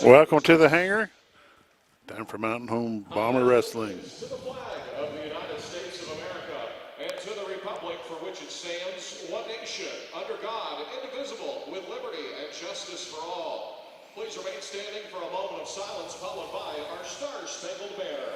Welcome to the hangar. Time for Mountain Home Bomber Wrestling. To the flag of the United States of America and to the republic for which it stands, one nation, under God, indivisible, with liberty and justice for all. Please remain standing for a moment of silence, followed by our Star-Spangled Banner.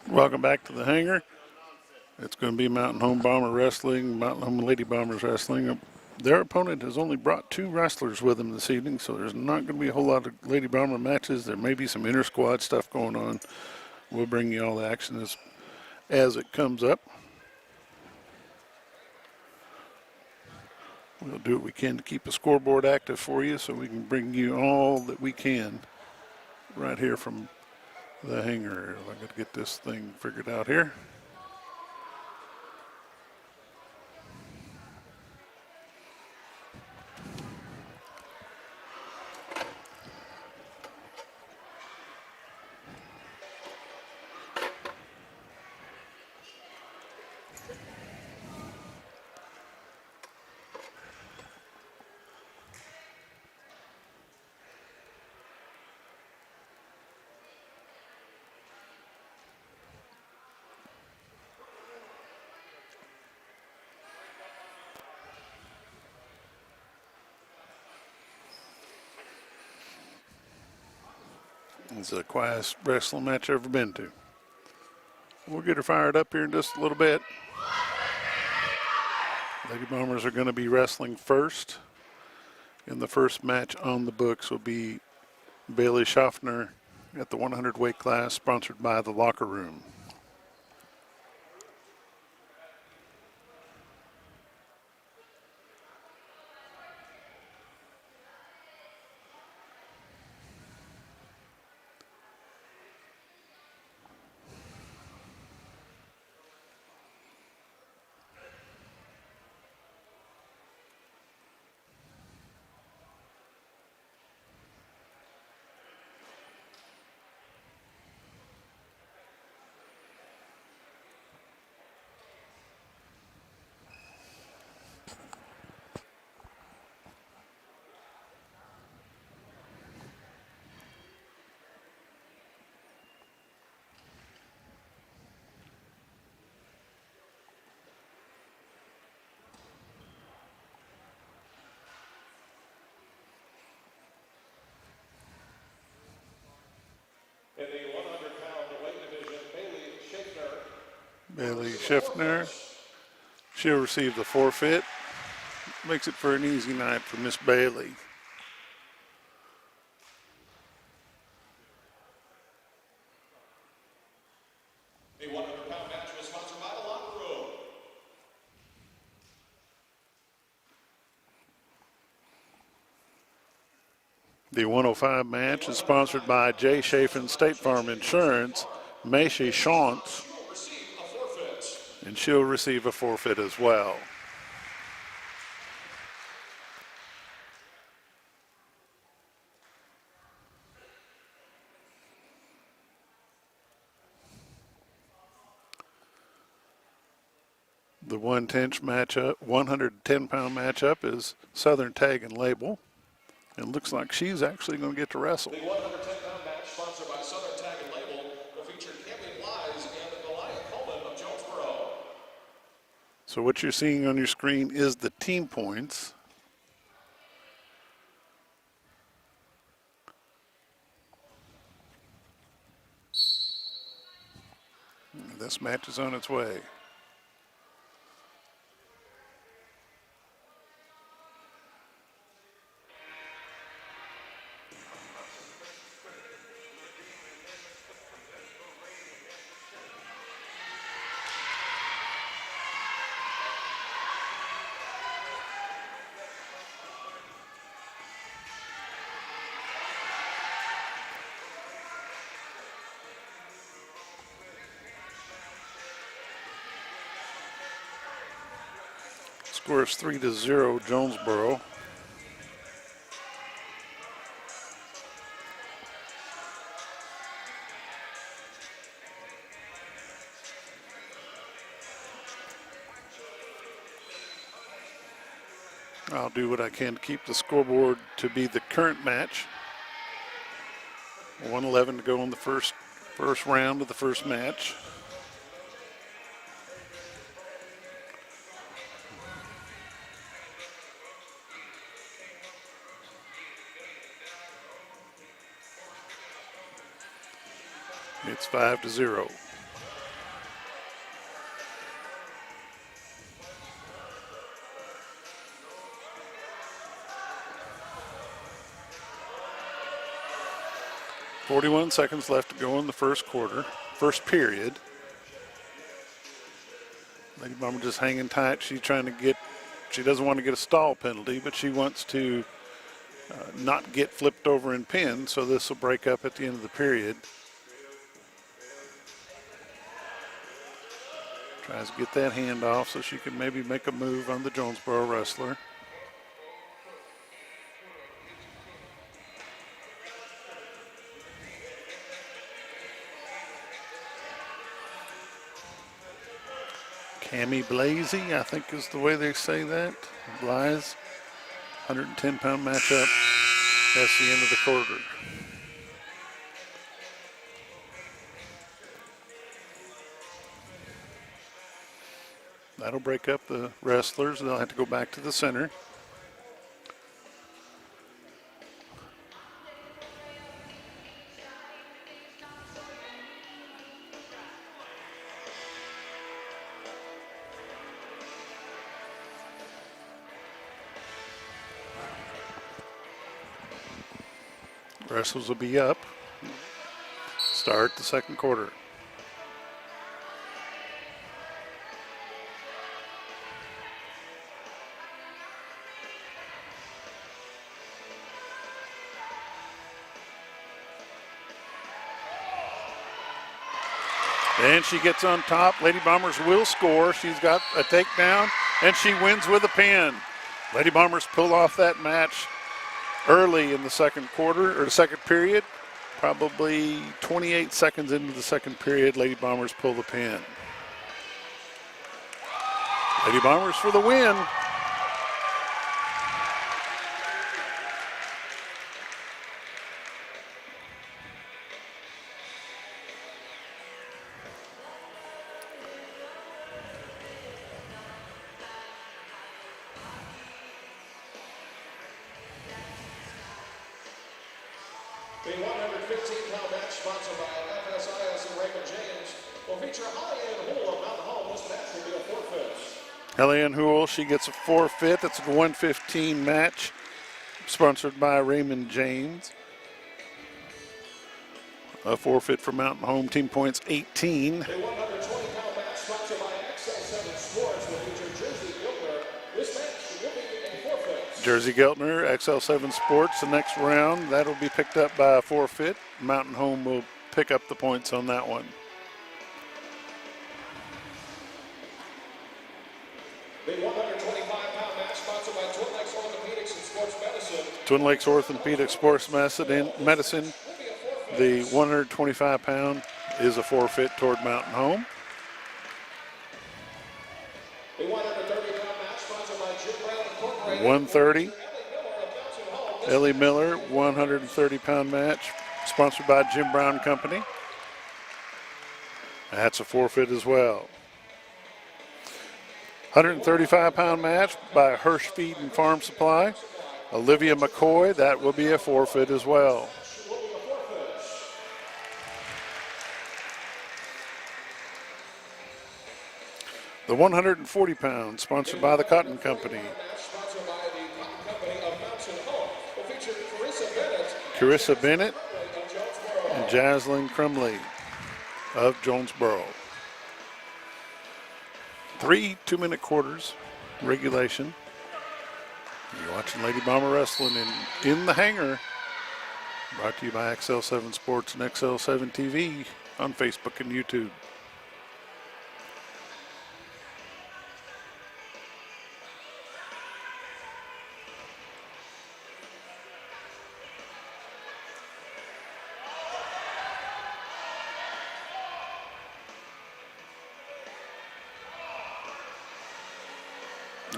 Welcome back to the hangar. It's going to be Mountain Home Bomber Wrestling, Mountain Home Lady Bombers Wrestling. Their opponent has only brought 2 wrestlers with them this evening, so there's not going to be a whole lot of Lady Bomber matches. There may be some inter-squad stuff going on. We'll bring you all the action as it comes up. We'll do what we can to keep the scoreboard active for you so we can bring you all that we can right here from the hangar. I got to get this thing figured out here. It's the quietest wrestling match I've ever been to. We'll get her fired up here in just a little bit. Lady Bombers are going to be wrestling first. And the first match on the books will be Bailey Schaffner at the 100 weight class, sponsored by the Locker Room. In the 100-pound weight division, Bailey Schaffner, she'll receive the forfeit. Makes it for an easy night for Miss Bailey. The 100-pound match was sponsored by the Locker Room. The 105 match is sponsored by Jay Chafin State Farm Insurance, Macy Shantz, and she'll receive a forfeit as well. The 110-pound matchup is Southern Tag and Label. It looks like she's actually going to get to wrestle. The 110-pound match sponsored by Southern Tag and Label will feature Camping Wise and Goliath Coleman of Jonesboro. So what you're seeing on your screen is the team points. This match is on its way. Score is 3-0 Jonesboro. I'll do what I can to keep the scoreboard to be the current match. 1:11 to go in the first round of the first match. It's 5-0. .41 seconds left to go in the first period. Lady Bomber just hanging tight. She doesn't want to get a stall penalty, but she wants to not get flipped over and pinned, so this will break up at the end of the period. Tries to get that hand off so she can maybe make a move on the Jonesboro wrestler. Cammy Blasey, I think is the way they say that. Blaze, 110-pound matchup. That's the end of the quarter. That'll break up the wrestlers. They'll have to go back to the center. Wrestlers will be up. Start the second quarter. And she gets on top. Lady Bombers will score. She's got a takedown, and she wins with a pin. Lady Bombers pull off that match early in the second quarter, or the second period. Probably 28 seconds into the second period, Lady Bombers pull the pin. Lady Bombers for the win. The 115-pound match sponsored by FSIS and Raymond James will feature Holly-Ann Hool of Mountain Home. This match will be a forfeit. Holly-Ann Hool, she gets a forfeit. That's a 115 match sponsored by Raymond James. A forfeit for Mountain Home. Team points 18. The 120-pound match sponsored by XL7 Sports will feature Jersey Gilbert. This match will be a forfeit. Jersey Geltner, XL7 Sports, the next round. That'll be picked up by a forfeit. Mountain Home will pick up the points on that one. The 125-pound match sponsored by Twin Lakes Orthopedics and Sports Medicine. Twin Lakes Orthopedic Sports Medicine. The 125-pound is a forfeit toward Mountain Home. The 130-pound match sponsored by Jim Brown Incorporated. 130. Ellie Miller, 130-pound match, sponsored by Jim Brown Company. That's a forfeit as well. 135-pound match by Hirsch Feed and Farm Supply. Olivia McCoy, that will be a forfeit as well. The 140 pounds, sponsored by the Cotton Company. Carissa Bennett and Jaslyn Crumley of Jonesboro. 3 2-minute quarters, regulation. You're watching Lady Bomber Wrestling in the hangar. Brought to you by XL7 Sports and XL7 TV on Facebook and YouTube.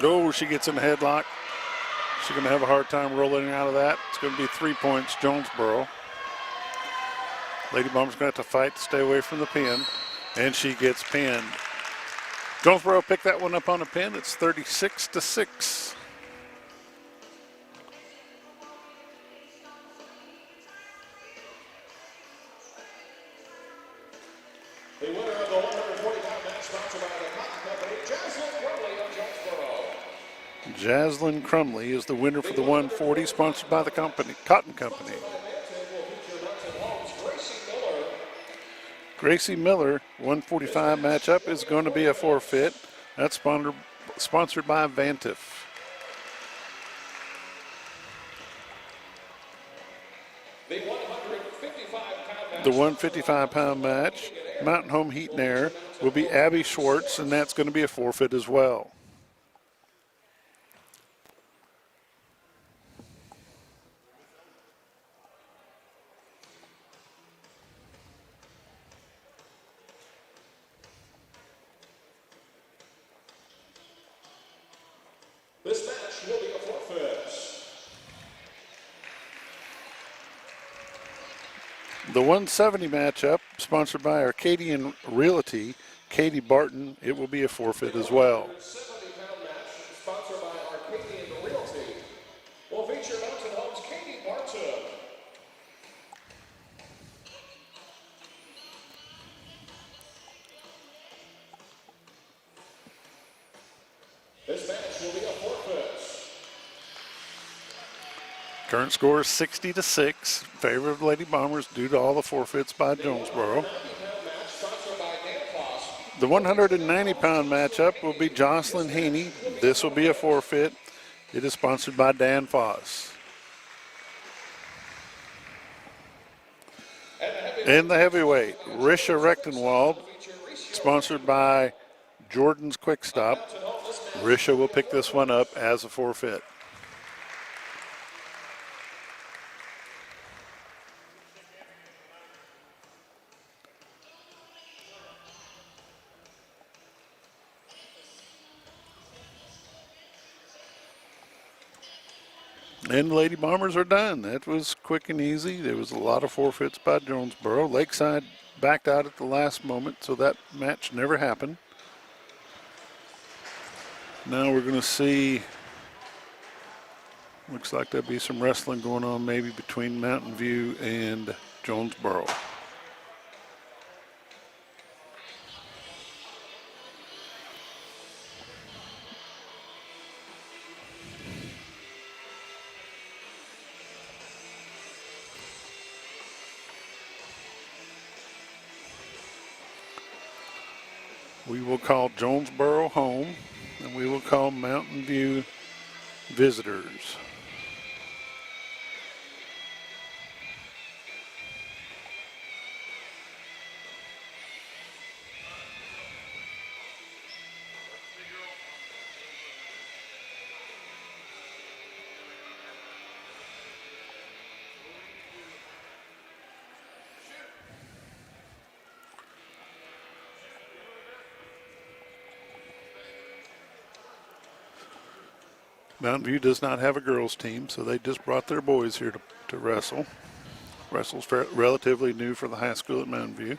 Oh, she gets in a headlock. She's going to have a hard time rolling out of that. It's going to be 3 points, Jonesboro. Lady Bomber's going to have to fight to stay away from the pin, and she gets pinned. Jonesboro picked that one up on a pin. It's 36-6. The winner of the 140-pound match sponsored by the Cotton Company, Jaslyn Crumley of Jonesboro. Jaslyn Crumley is the winner for the 140, sponsored by the Cotton Company. Gracie Miller, 145 matchup is going to be a forfeit. That's sponsored by Vantif. The 155-pound match, Mountain Home Heat and Air, will be Abby Schwartz, and that's going to be a forfeit as well. This match will be a forfeit. The 170 matchup, sponsored by Arcadian Realty, Katie Barton, it will be a forfeit as well. 70-pound match sponsored by Arcadian Realty will feature Mountain Home's Katie Barton. This match will be a forfeit. Current score is 60-6, favor of the Lady Bombers due to all the forfeits by Jonesboro. The 190-pound matchup will be Jocelyn Haney. This will be a forfeit. It is sponsored by Dan Foss. In the heavyweight, Risha Rechtenwald, sponsored by Jordan's Quick Stop. Risha will pick this one up as a forfeit. And the Lady Bombers are done. That was quick and easy. There was a lot of forfeits by Jonesboro. Lakeside backed out at the last moment, so that match never happened. Now we're going to see, looks like there'll be some wrestling going on maybe between Mountain View and Jonesboro. We will call Jonesboro home, and we will call Mountain View visitors. Mountain View does not have a girls team, so they just brought their boys here to wrestle. Wrestle's relatively new for the high school at Mountain View.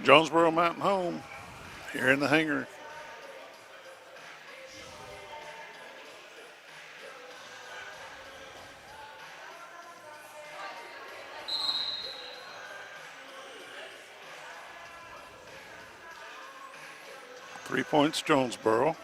Jonesboro Mountain Home here in the hangar. Three points, Jonesboro.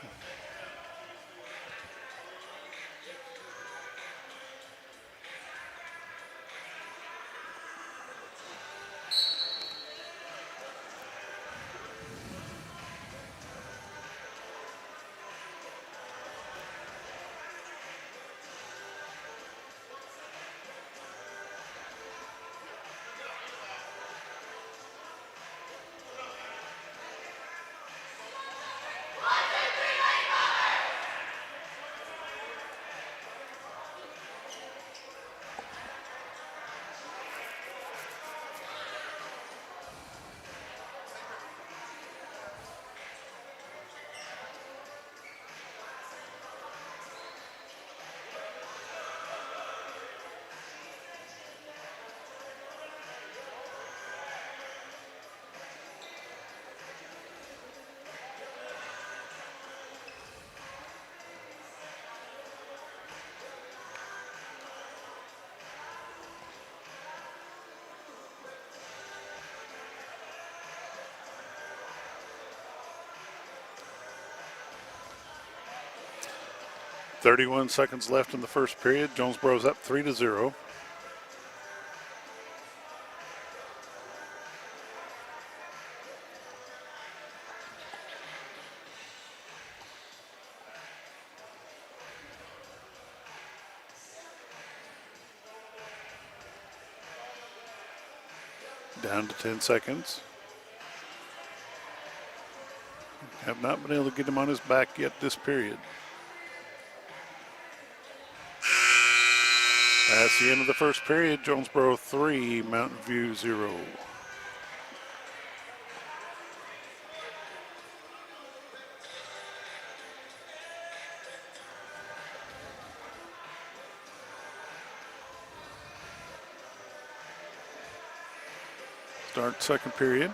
.31 seconds left in the first period. Jonesboro's up 3-0. Down to 10 seconds. Have not been able to get him on his back yet this period. That's the end of the first period. Jonesboro 3, Mountain View 0. Start second period.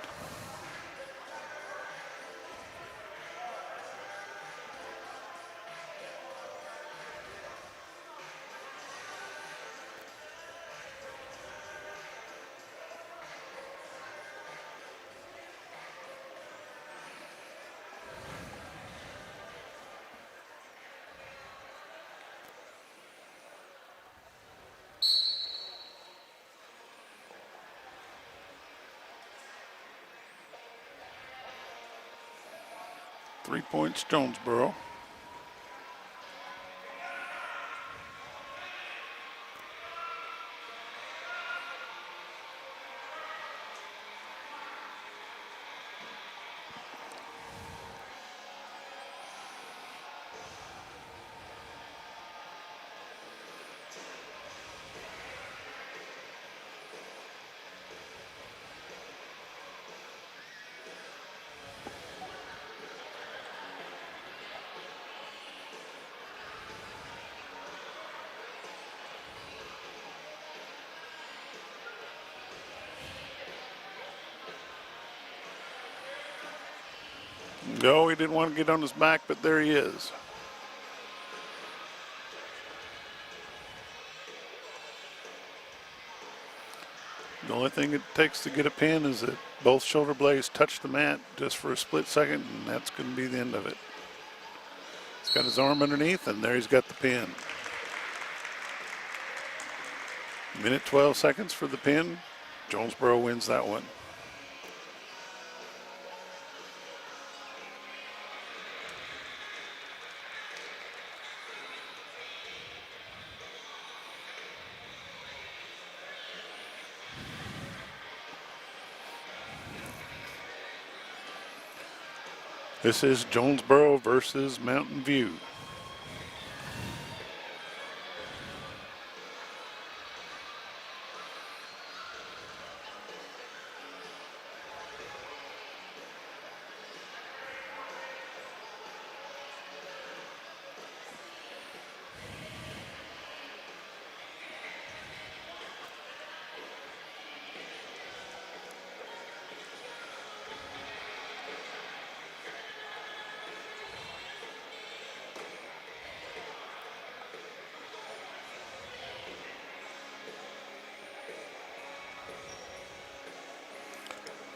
Three points, Jonesboro. No, he didn't want to get on his back, but there he is. The only thing it takes to get a pin is that both shoulder blades touch the mat just for a split second, and that's going to be the end of it. He's got his arm underneath, and there he's got the pin. Minute 12 seconds for the pin. Jonesboro wins that one. This is Jonesboro versus Mountain View.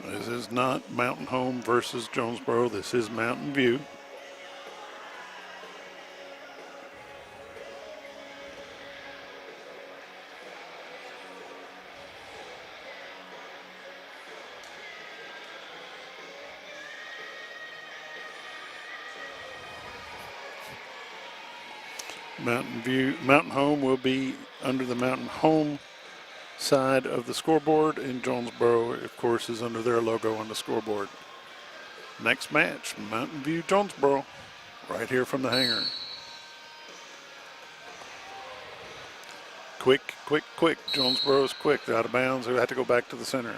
This is not Mountain Home versus Jonesboro. This is Mountain View. Mountain Home will be under the Mountain Home side of the scoreboard, and Jonesboro, of course, is under their logo on the scoreboard. Next match, Mountain View, Jonesboro, right here from the hangar. Quick, quick, quick. Jonesboro's quick. They're out of bounds. They have to go back to the center.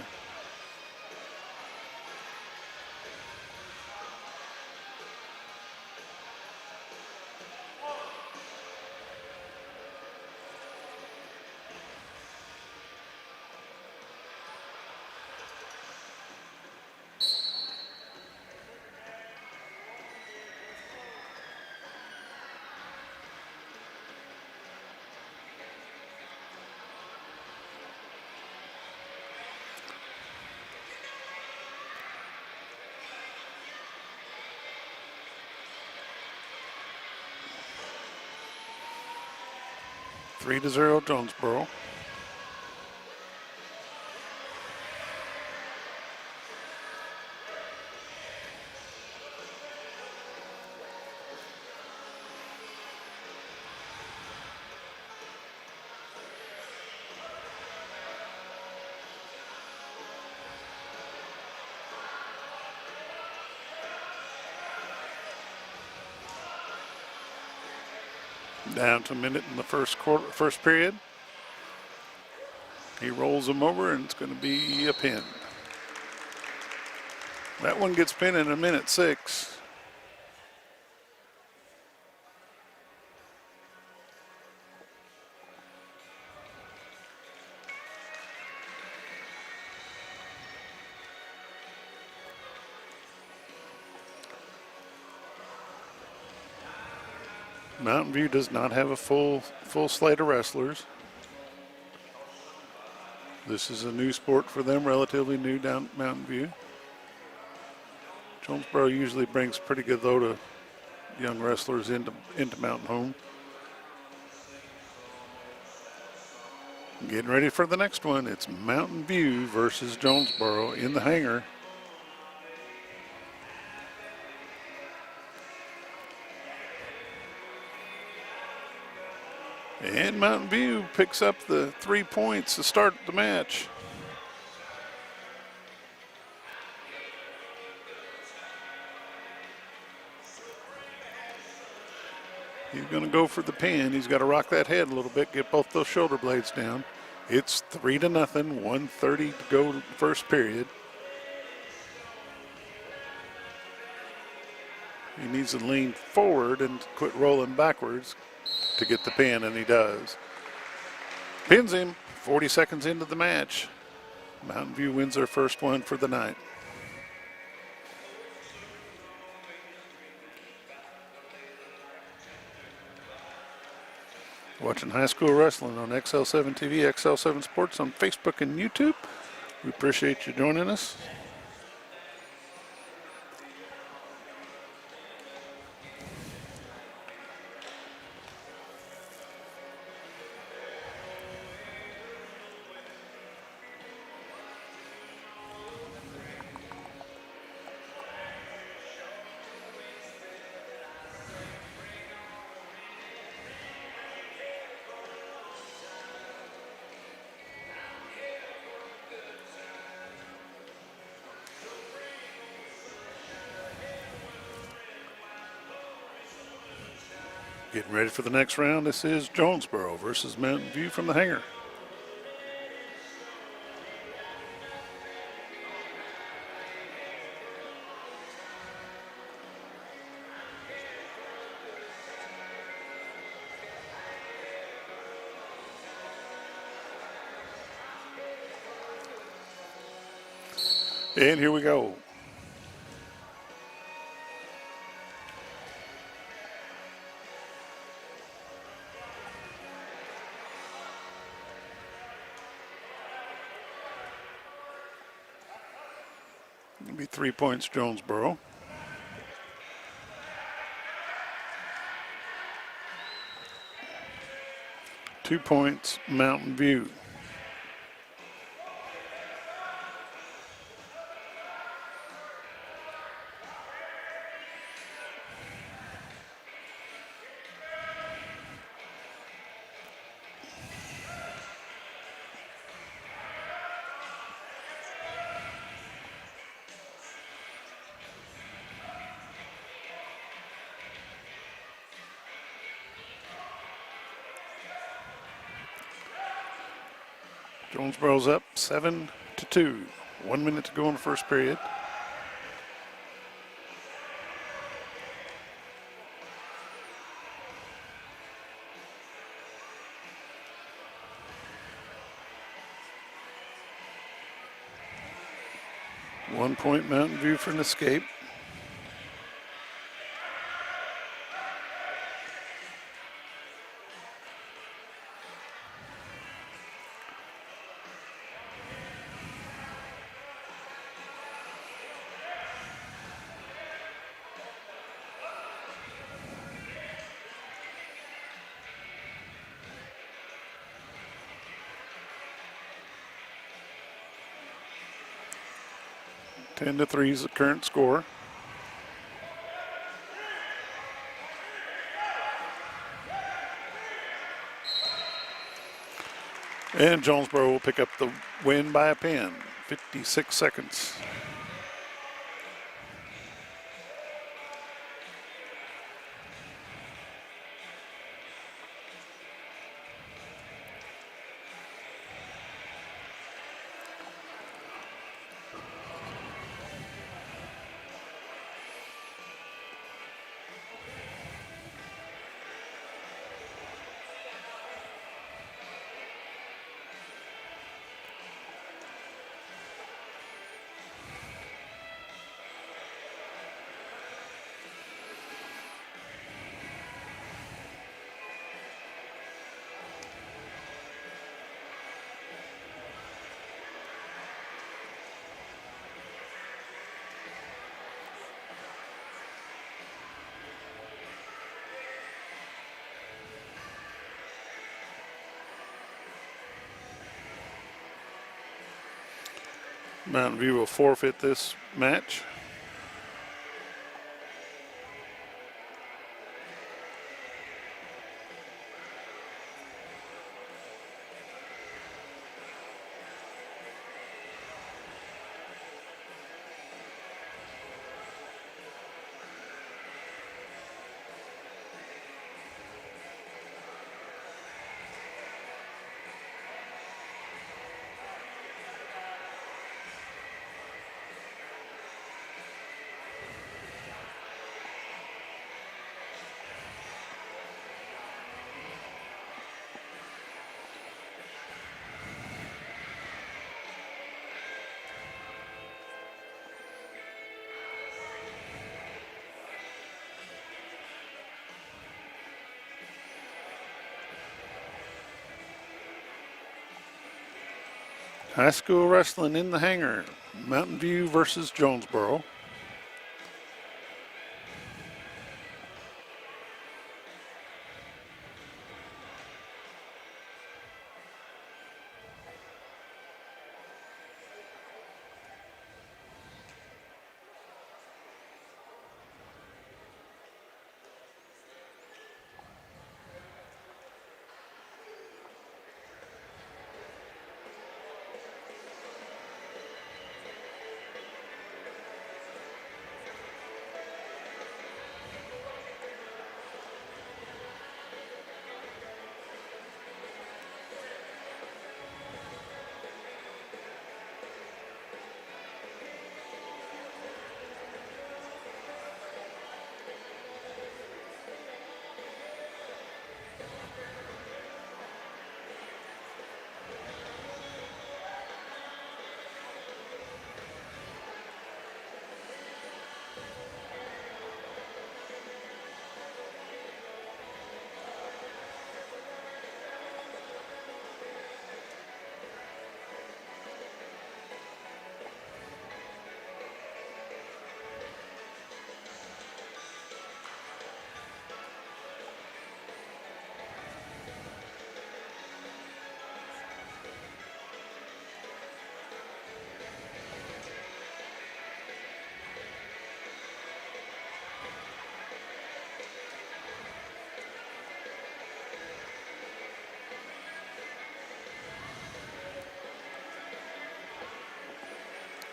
Three to 0 Jonesboro. Down to a minute in the first period. He rolls him over, and it's going to be a pin. That one gets pinned in a minute 6. Mountain View does not have a full slate of wrestlers. This is a new sport for them, relatively new down Mountain View. Jonesboro usually brings pretty good load of young wrestlers into Mountain Home. Getting ready for the next one. It's Mountain View versus Jonesboro in the hangar. And Mountain View picks up the 3 points to start the match. He's going to go for the pin. He's got to rock that head a little bit, get both those shoulder blades down. It's 3-0, 1:30 to go first period. He needs to lean forward and quit rolling backwards to get the pin, and he does. Pins him 40 seconds into the match. Mountain View wins their first one for the night. Watching high school wrestling on XL7 TV, XL7 Sports on Facebook and YouTube. We appreciate you joining us. Getting ready for the next round. This is Jonesboro versus Mountain View from the hangar. And here we go. It'll be 3 points Jonesboro. Two points Mountain View. Jonesboro's up 7-2. 1 minute to go in the first period. One point Mountain View for an escape. Ten to 3 is the current score. And Jonesboro will pick up the win by a pin. 56 seconds. Mountain View will forfeit this match. High school wrestling in the hangar. Mountain View versus Jonesboro.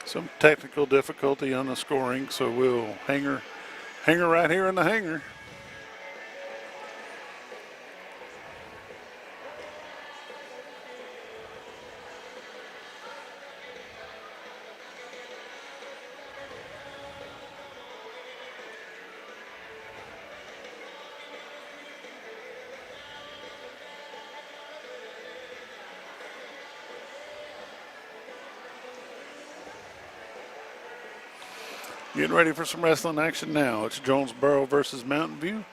Some technical difficulty on the scoring, so we'll hanger right here in the hangar. Getting ready for some wrestling action now. It's Jonesboro versus Mountain View.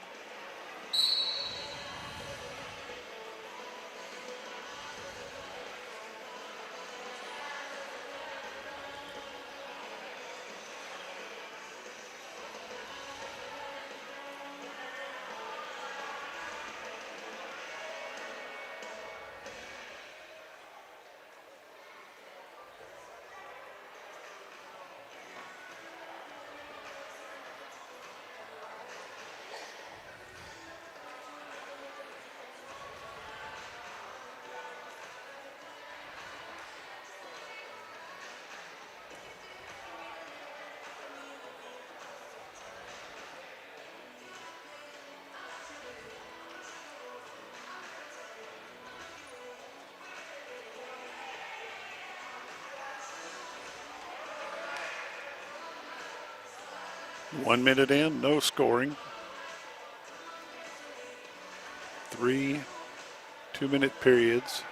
One minute in, no scoring. 3 2-minute periods.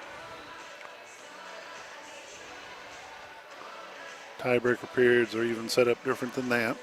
Tiebreaker periods are even set up different than that.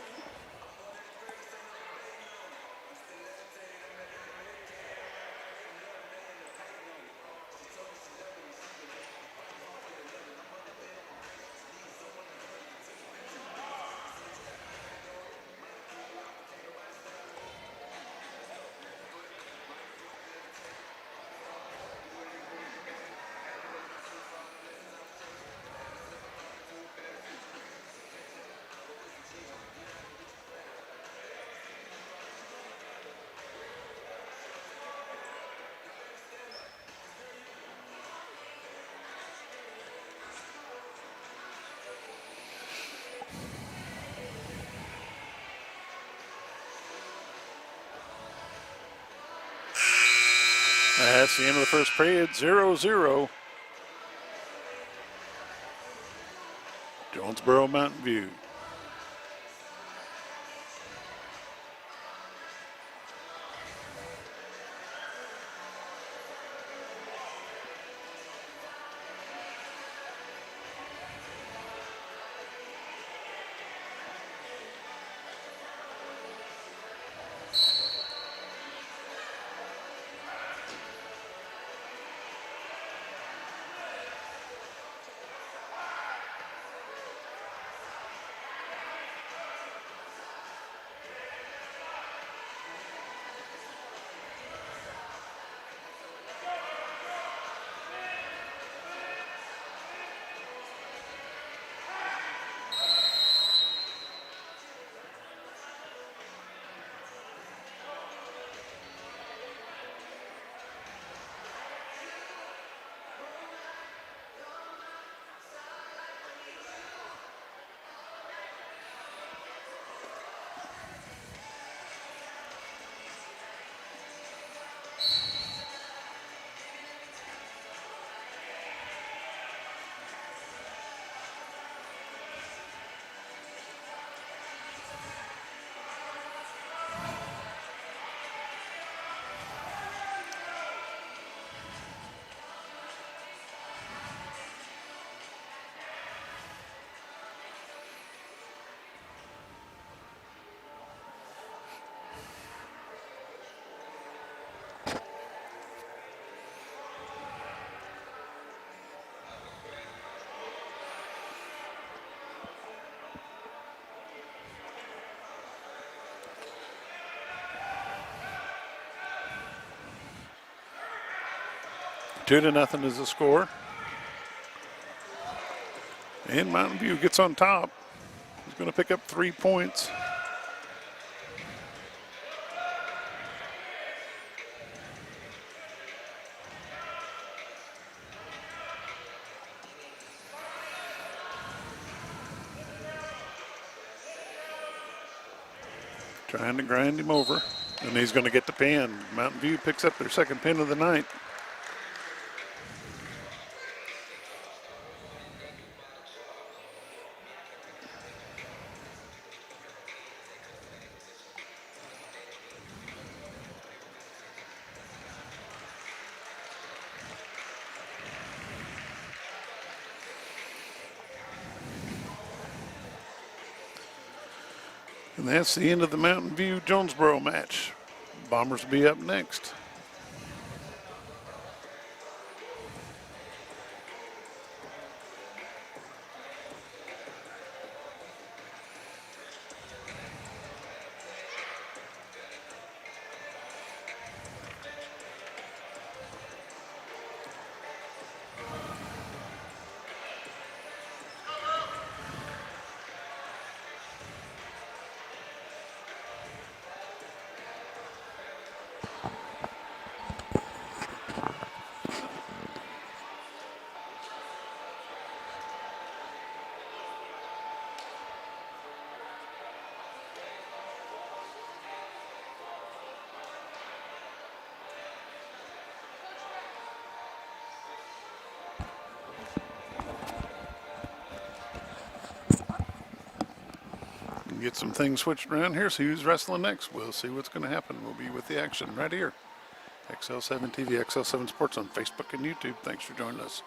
That's the end of the first period, 0-0. Jonesboro Mountain View. 2-0 is the score. And Mountain View gets on top. He's going to pick up 3 points. Trying to grind him over. And he's going to get the pin. Mountain View picks up their second pin of the night. And that's the end of the Mountain View Jonesboro match. Bombers will be up next. Get some things switched around here. See who's wrestling next. We'll see what's going to happen. We'll be with the action right here. XL7 TV, XL7 Sports on Facebook and YouTube. Thanks for joining us.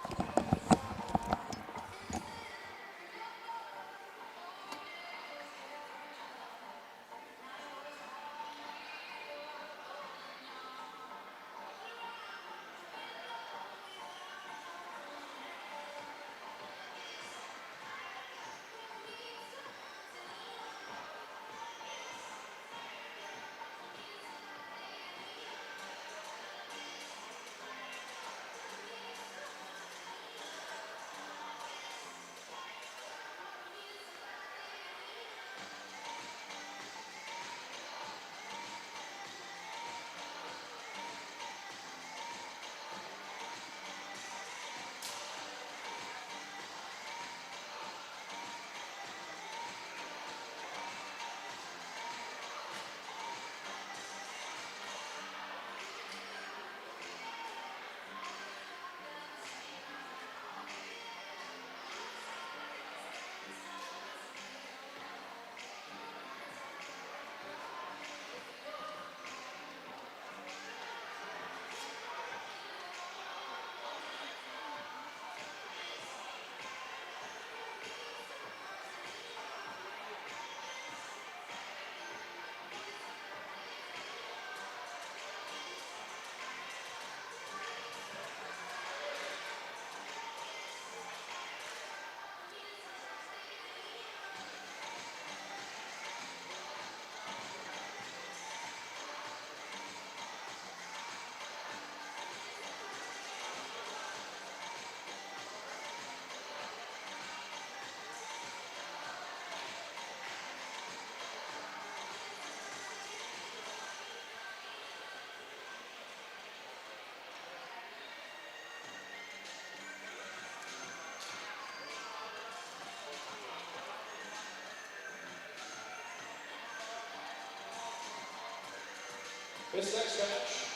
This next match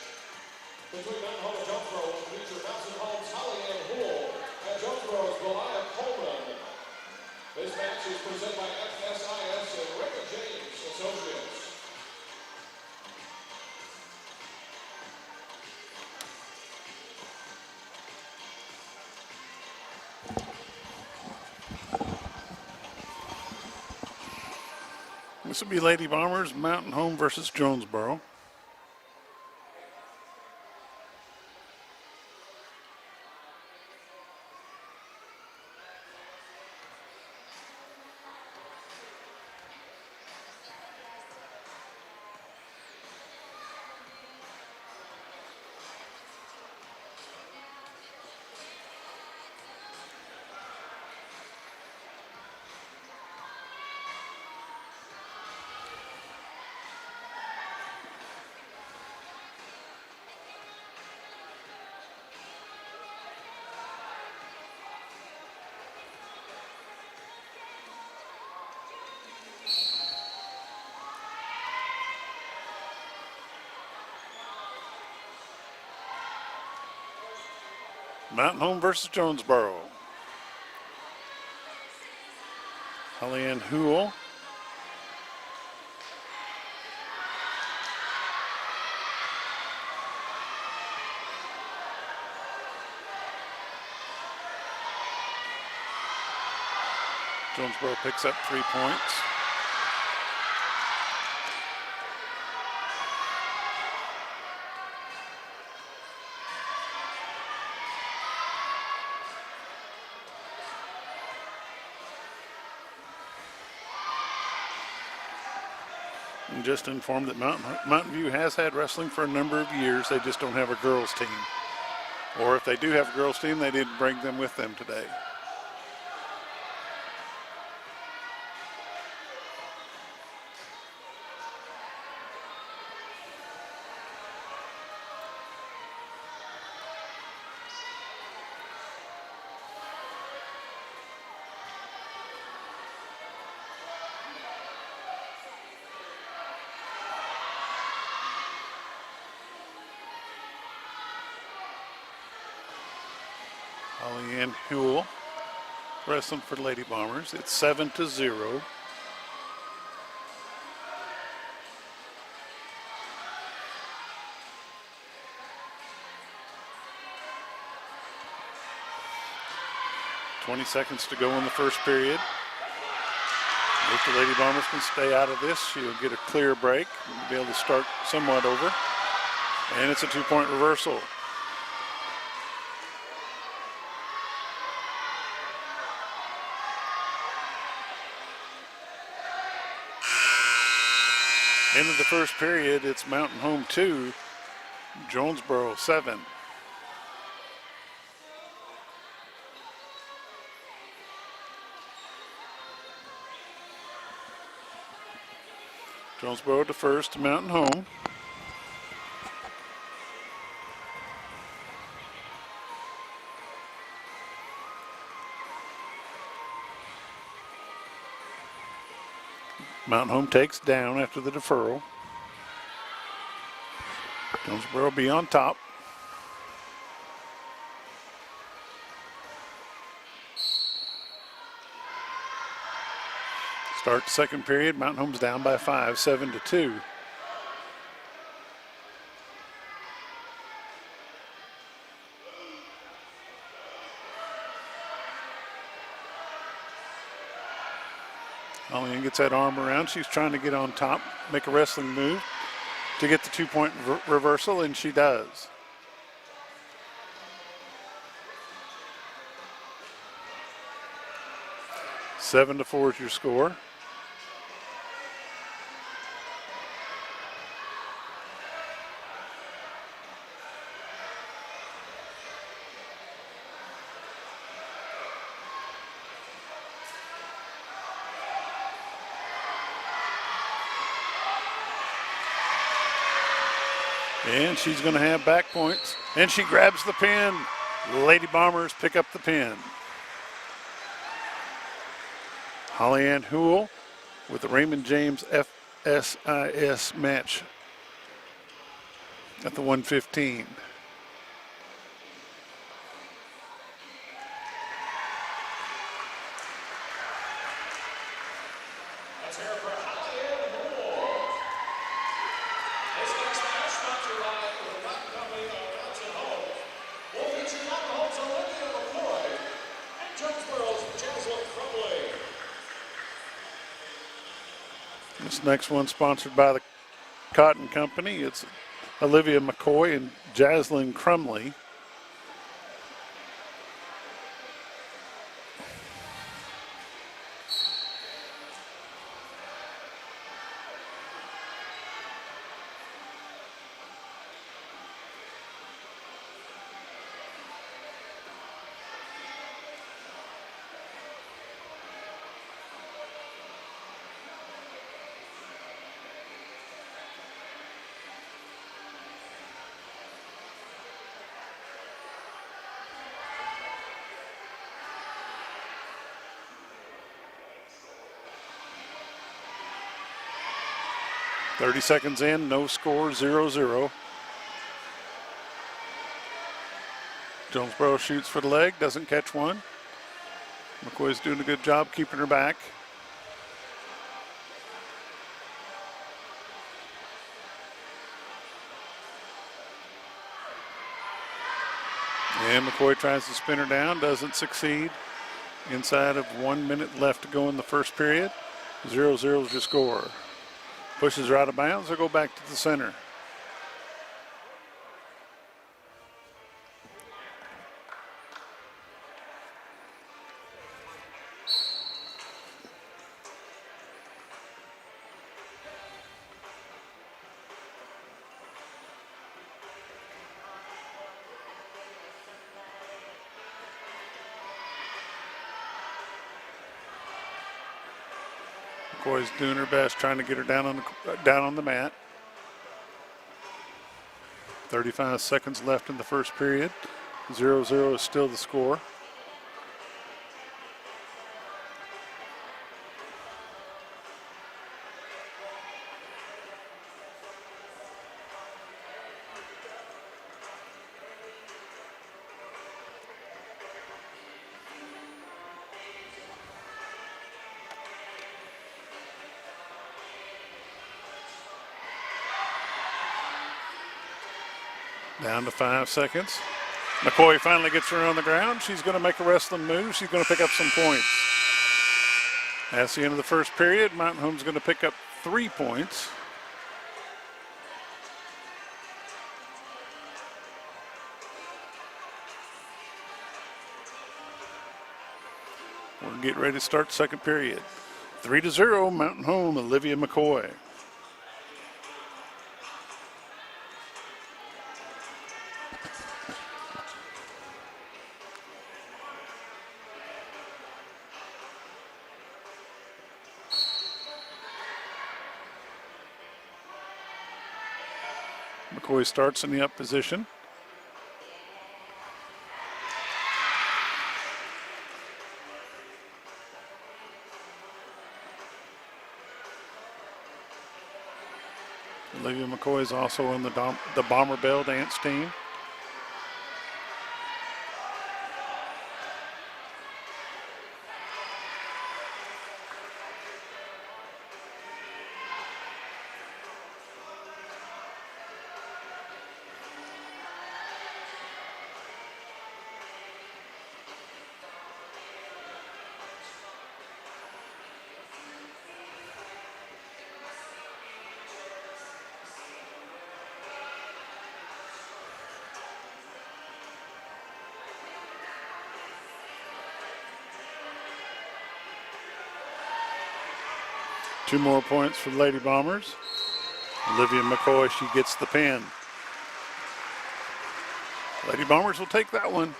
between Mountain Home and Jonesboro will feature Mountain Home's Holly Ann Houle and Jonesboro's Goliath Coleman. This match is presented by FSIS and Ricky James Associates. This will be Lady Bombers, Mountain Home versus Jonesboro. Mountain Home versus Jonesboro. Holly Ann Hool. Jonesboro picks up 3 points. And just informed that Mountain View has had wrestling for a number of years. They just don't have a girls team. Or if they do have a girls team, they didn't bring them with them today. Holly Ann Huell wrestling for Lady Bombers. It's 7-0. $20 to go in the first period. If the Lady Bombers can stay out of this, she'll get a clear break and be able to start somewhat over. And it's a 2-point reversal. End of the first period, it's Mountain Home 2, Jonesboro 7. Jonesboro to first, Mountain Home. Mountain Home takes down after the deferral. Jonesboro will be on top. Start the second period, Mountain Home's down by 5, 7-2. Holly Ann gets that arm around. She's trying to get on top, make a wrestling move to get the 2-point reversal, and she does. 7-4 is your score. And she's going to have back points. And she grabs the pin. Lady Bombers pick up the pin. Holly Ann Hool with the Raymond James FSIS match at the 115. Let's hear it for Holly Ann Hool. This next match sponsored by the Cotton Company of Johnson Homes. Will feature Mountain Home's Olivia McCoy and Jonesboro's Jaslyn Crumley. This next one sponsored by the Cotton Company. It's Olivia McCoy and Jaslyn Crumley. .30 seconds in, no score, 0-0. Jonesboro shoots for the leg, doesn't catch one. McCoy's doing a good job keeping her back. And McCoy tries to spin her down, doesn't succeed. Inside of 1 minute left to go in the first period. 0-0 is your score. Pushes her out of bounds, they'll go back to the center. McCoy's doing her best, trying to get her down on the mat. 35 seconds left in the first period. 0-0 is still the score. Down to 5 seconds. McCoy finally gets her on the ground. She's going to make a wrestling move. She's going to pick up some points. That's the end of the first period. Mountain Home's going to pick up 3 points. We're getting ready to start second period. 3-0, Mountain Home, Olivia McCoy. McCoy starts in the up position. Olivia McCoy is also on the Bomber Bell dance team. Two more points for the Lady Bombers. Olivia McCoy, she gets the pin. Lady Bombers will take that one.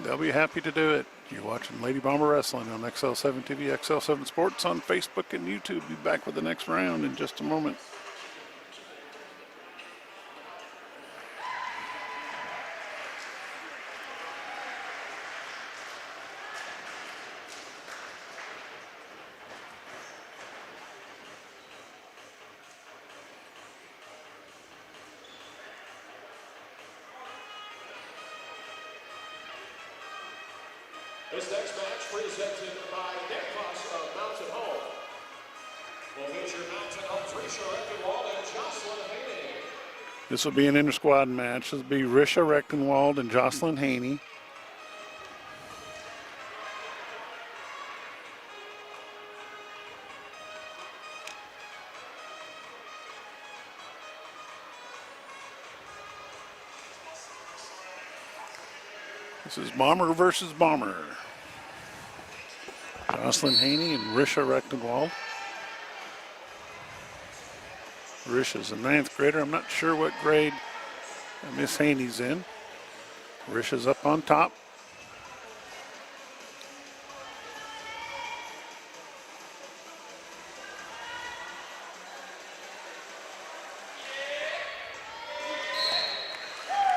They'll be happy to do it. You're watching Lady Bomber Wrestling on XL7 TV, XL7 Sports on Facebook and YouTube. Be back with the next round in just a moment. This next match presented by Decos of Mountain Home will feature Mountain Home's Risha Rechtenwald and Jocelyn Haney. This will be an inter-squad match. This will be Risha Rechtenwald and Jocelyn Haney. This is Bomber versus Bomber. Jocelyn Haney and Risha Rechtenwald. Risha's a 9th grader. I'm not sure what grade Miss Haney's in. Risha's up on top.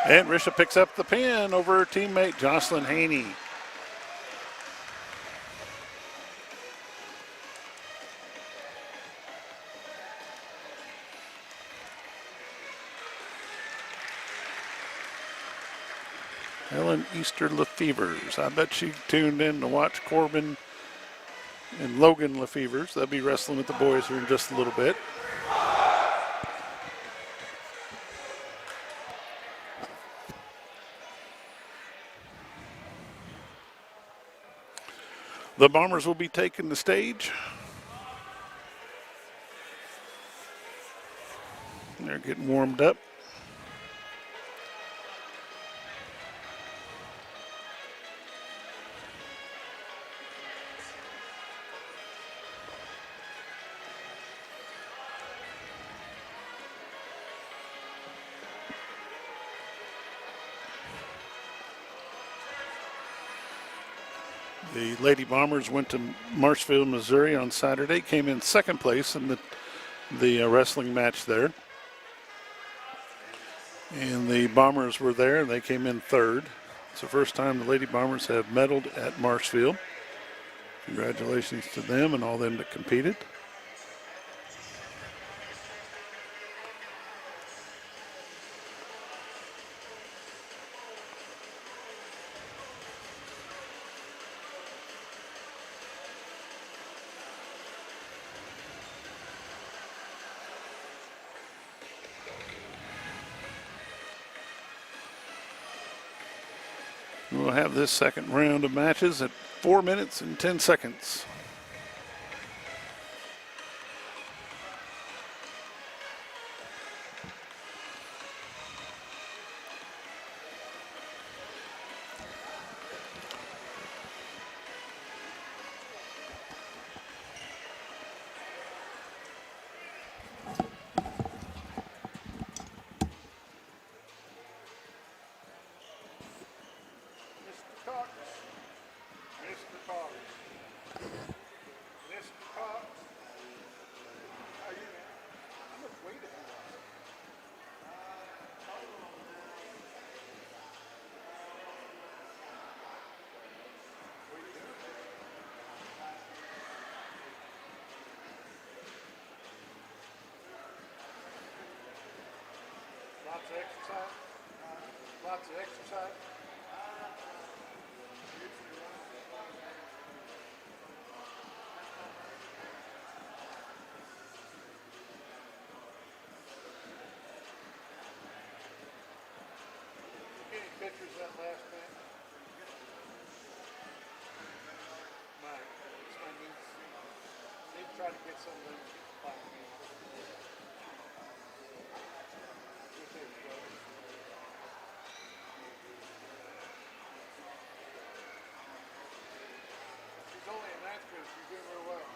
And Risha picks up the pin over her teammate Jocelyn Haney. Helen Easter Lefevers. I bet she tuned in to watch Corbin and Logan Lefevers. They'll be wrestling with the boys here in just a little bit. The Bombers will be taking the stage. They're getting warmed up. The Lady Bombers went to Marshfield, Missouri on Saturday, came in second place in the wrestling match there. And the Bombers were there, and they came in third. It's the first time the Lady Bombers have medaled at Marshfield. Congratulations to them and all them that competed. We'll have this second round of matches at 4 minutes and 10 seconds. Lots of exercise. Lots of exercise. Any pictures of that last man? It's my niece. They try to get some of them by me. She's only a ninth grader. She's doing real well.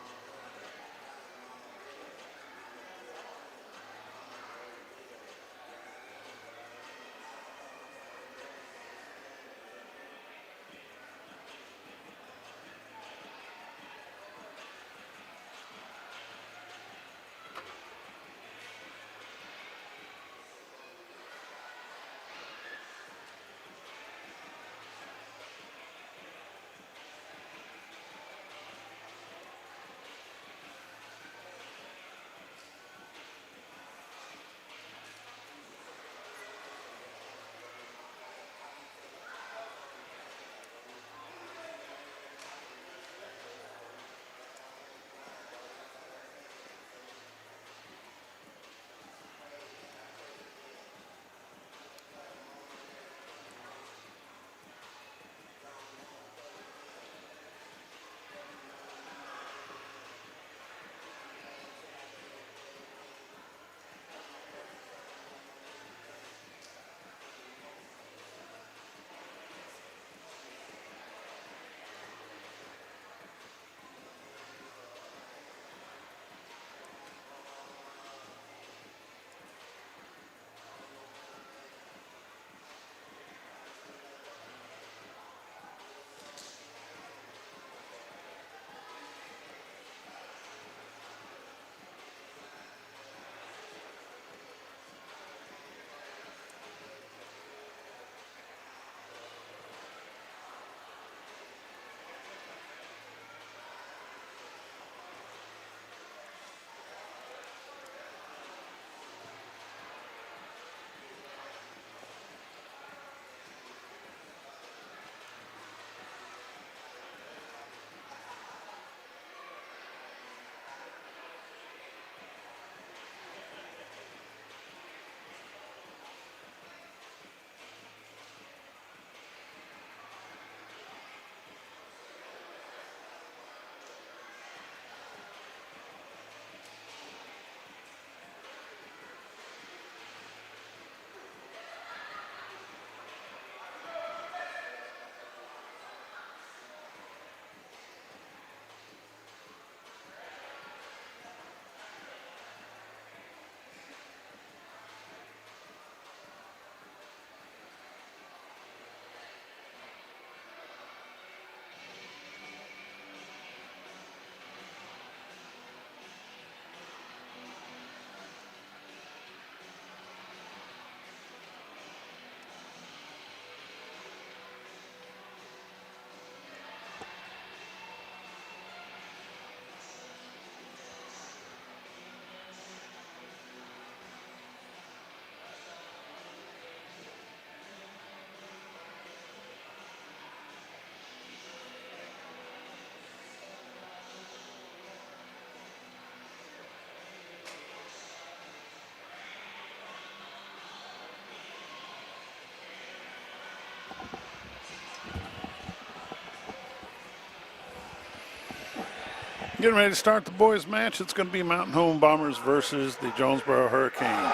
Getting ready to start the boys' match. It's going to be Mountain Home Bombers versus the Jonesboro Hurricane.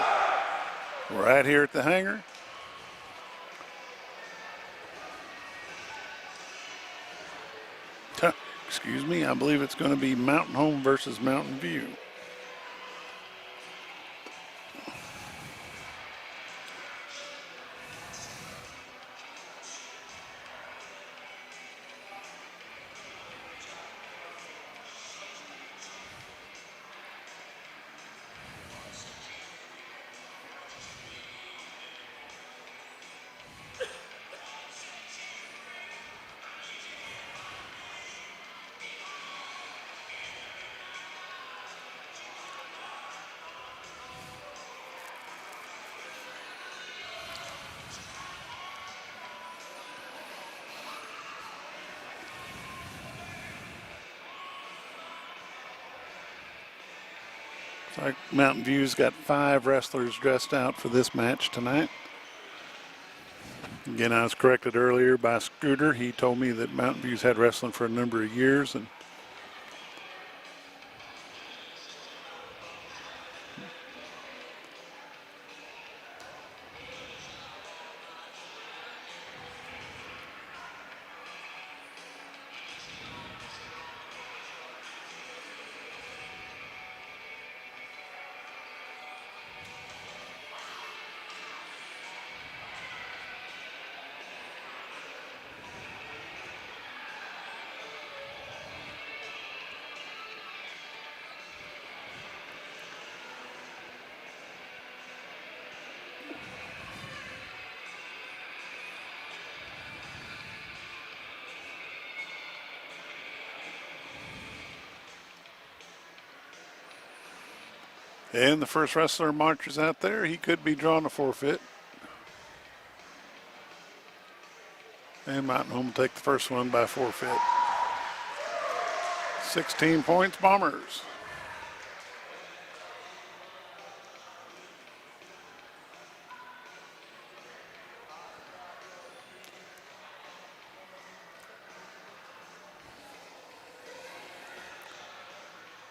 We're right here at the hangar. Excuse me, I believe it's going to be Mountain Home versus Mountain View. Looks like Mountain View's got 5 wrestlers dressed out for this match tonight. Again, I was corrected earlier by Scooter. He told me that Mountain View's had wrestling for a number of years, and the first wrestler marches out there. He could be drawing a forfeit. And Mountain Home will take the first one by forfeit. 16 points, Bombers.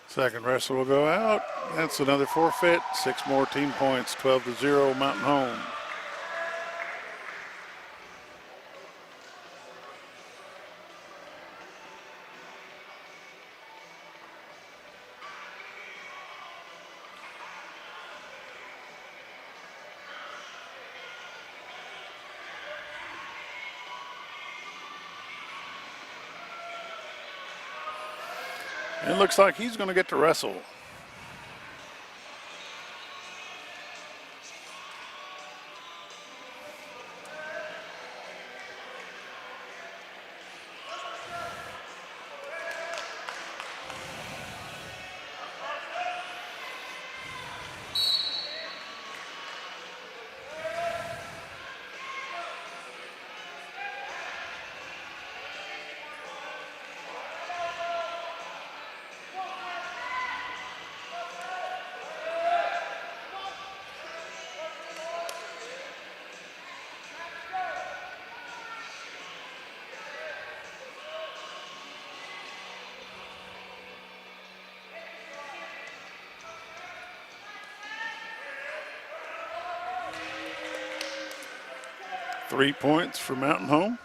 Second wrestler will go out. That's another forfeit. 6 more team points, 12-0 Mountain Home. It looks like he's going to get to wrestle. Three points for Mountain Home.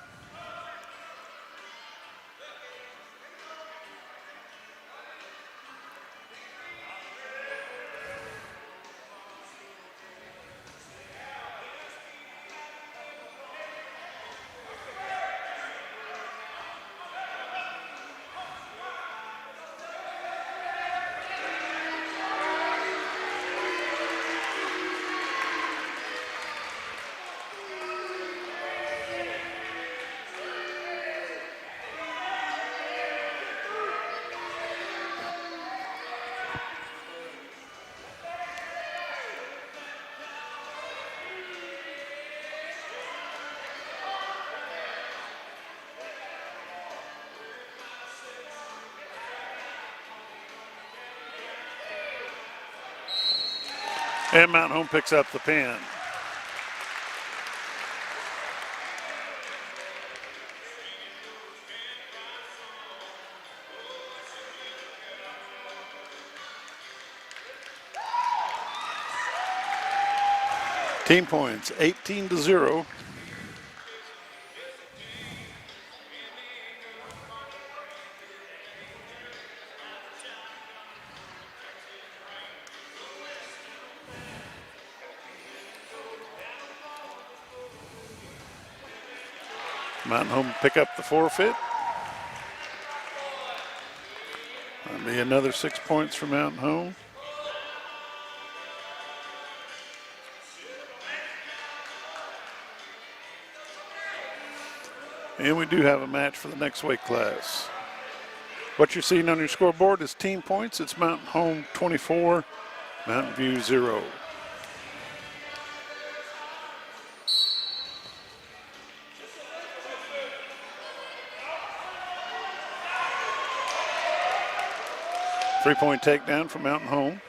And Mountain Home picks up the pin. Team points 18-0. Mountain Home pick up the forfeit. That'll be another 6 points for Mountain Home. And we do have a match for the next weight class. What you're seeing on your scoreboard is team points. It's Mountain Home 24, Mountain View 0. Three-point takedown for Mountain Home.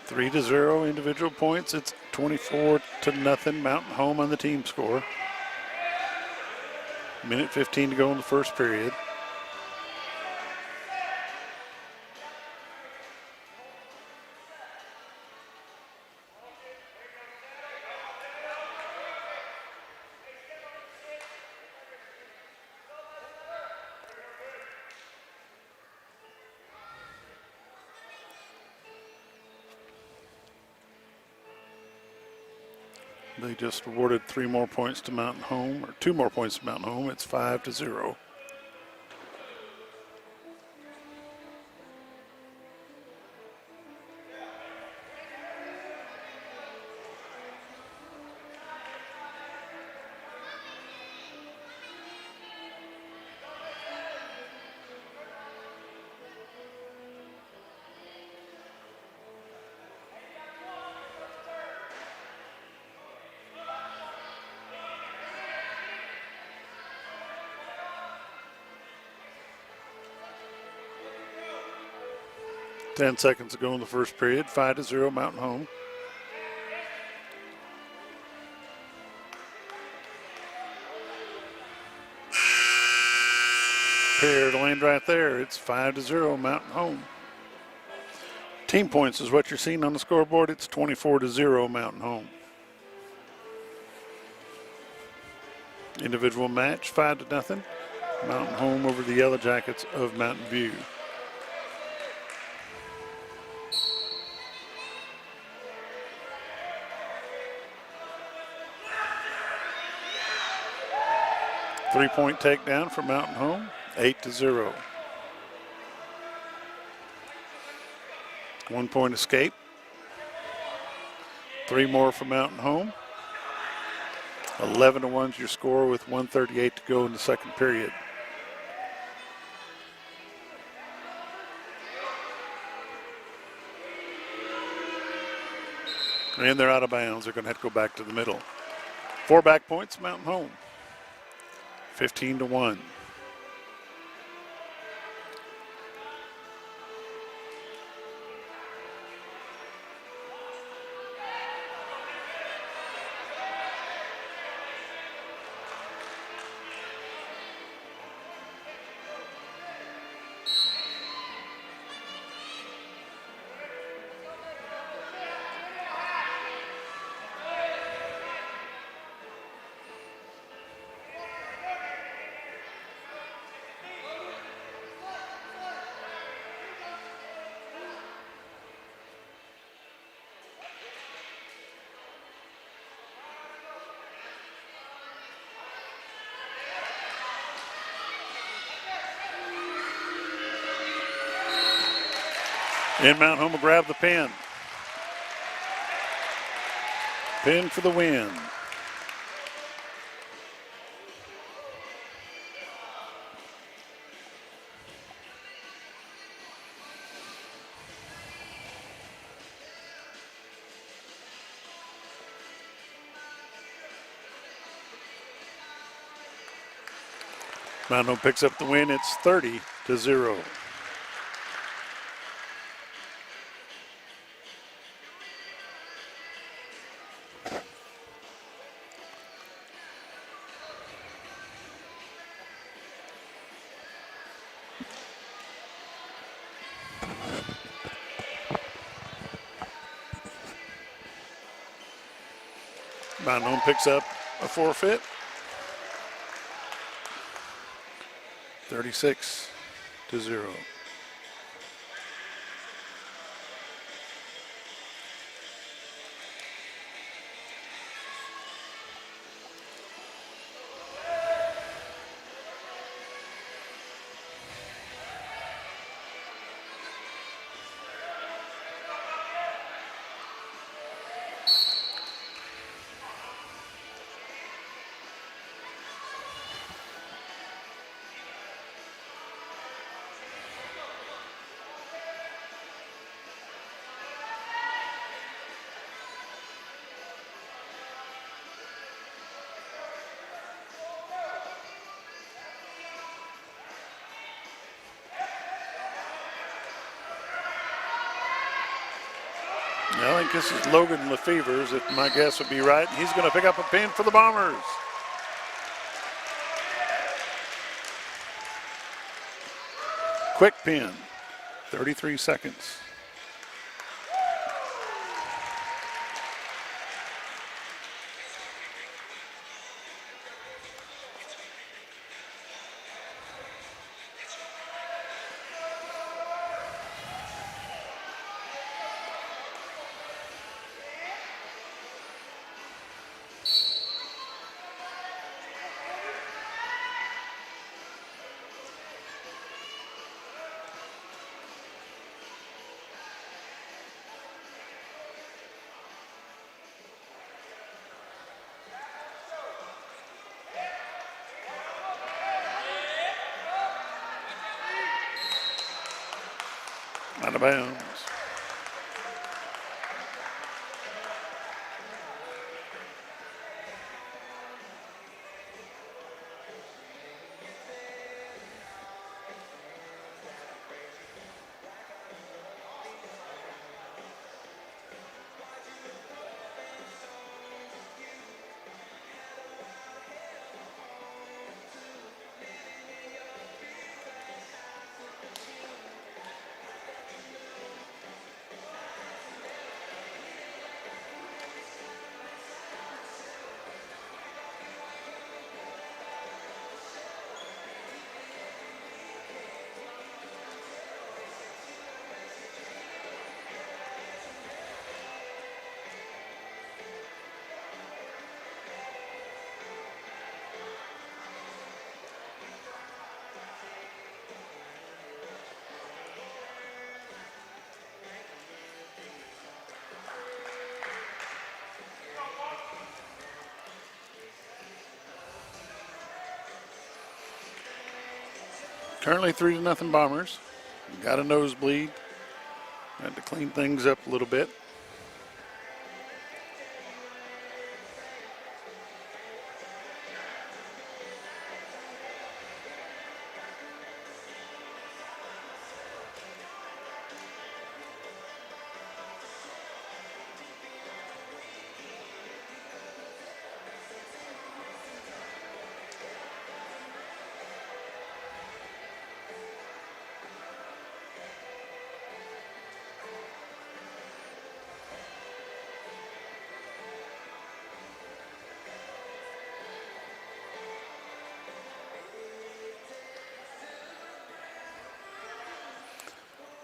Three to zero individual points. It's 24-0 Mountain Home on the team score. Minute 15 to go in the first period. They just awarded 3 more points to Mountain Home, or 2 more points to Mountain Home. It's 5-0. Ten seconds to go in the first period. 5-0 Mountain Home. Period will end right there. It's 5-0 Mountain Home. Team points is what you're seeing on the scoreboard. It's 24-0 Mountain Home. Individual match 5-0. Mountain Home over the Yellowjackets of Mountain View. Three-point takedown for Mountain Home, 8-0. 1 point escape. 3 more for Mountain Home. 11-1's your score with 1:38 to go in the second period. And they're out of bounds. They're going to have to go back to the middle. 4 back points, Mountain Home. 15-1. And Mount Home will grab the pin. Pin for the win. Mountain Home picks up the win. It's 30-0. Mountain Home picks up a forfeit. 36-0. I think this is Logan Lefevers, if my guess would be right. He's going to pick up a pin for the Bombers. Quick pin, 33 seconds. Out of bounds. Currently 3-0 Bombers. Got a nosebleed. Had to clean things up a little bit.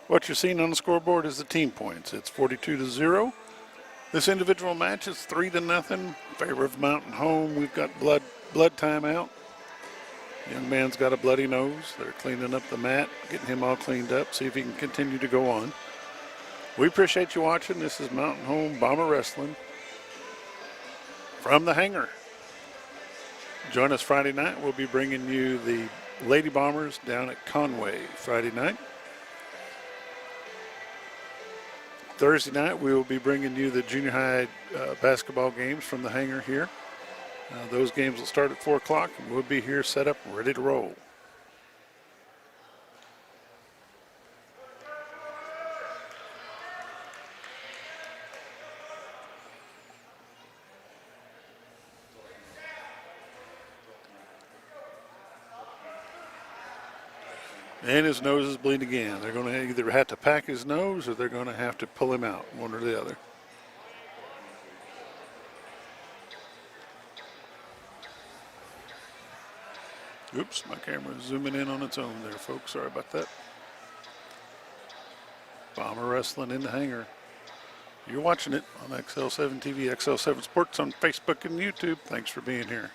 What you're seeing on the scoreboard is the team points. It's 42-0. This individual match is 3-0 in favor of Mountain Home. We've got blood timeout. Young man's got a bloody nose. They're cleaning up the mat, getting him all cleaned up, see if he can continue to go on. We appreciate you watching. This is Mountain Home Bomber Wrestling from the hangar. Join us Friday night. We'll be bringing you the Lady Bombers down at Conway Friday night. Thursday night, we will be bringing you the junior high basketball games from the hangar here. Those games will start at 4 o'clock, and we'll be here set up, ready to roll. And his nose is bleeding again. They're going to either have to pack his nose or they're going to have to pull him out, one or the other. Oops, my camera is zooming in on its own there, folks. Sorry about that. Bomber wrestling in the hangar. You're watching it on XL7 TV, XL7 Sports on Facebook and YouTube. Thanks for being here.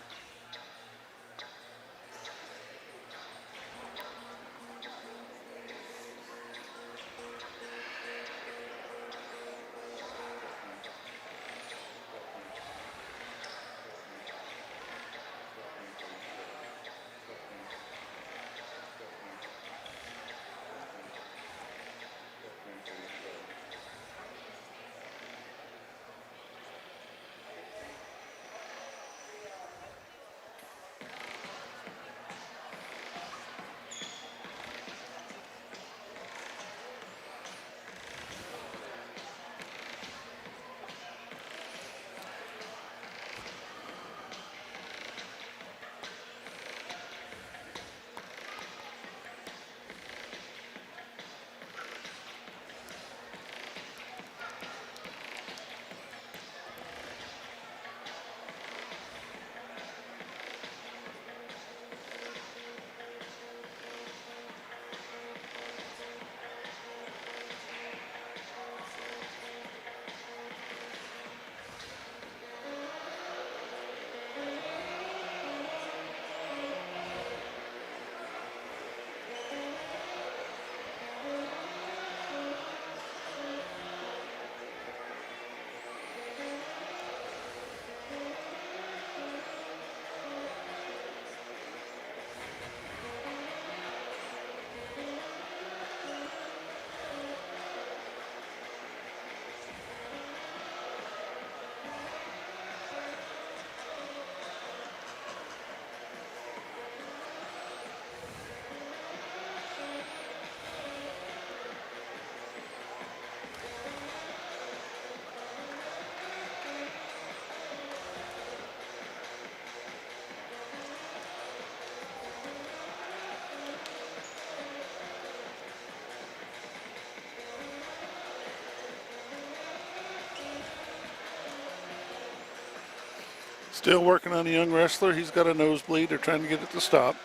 Still working on a young wrestler. He's got a nosebleed. They're trying to get it to stop.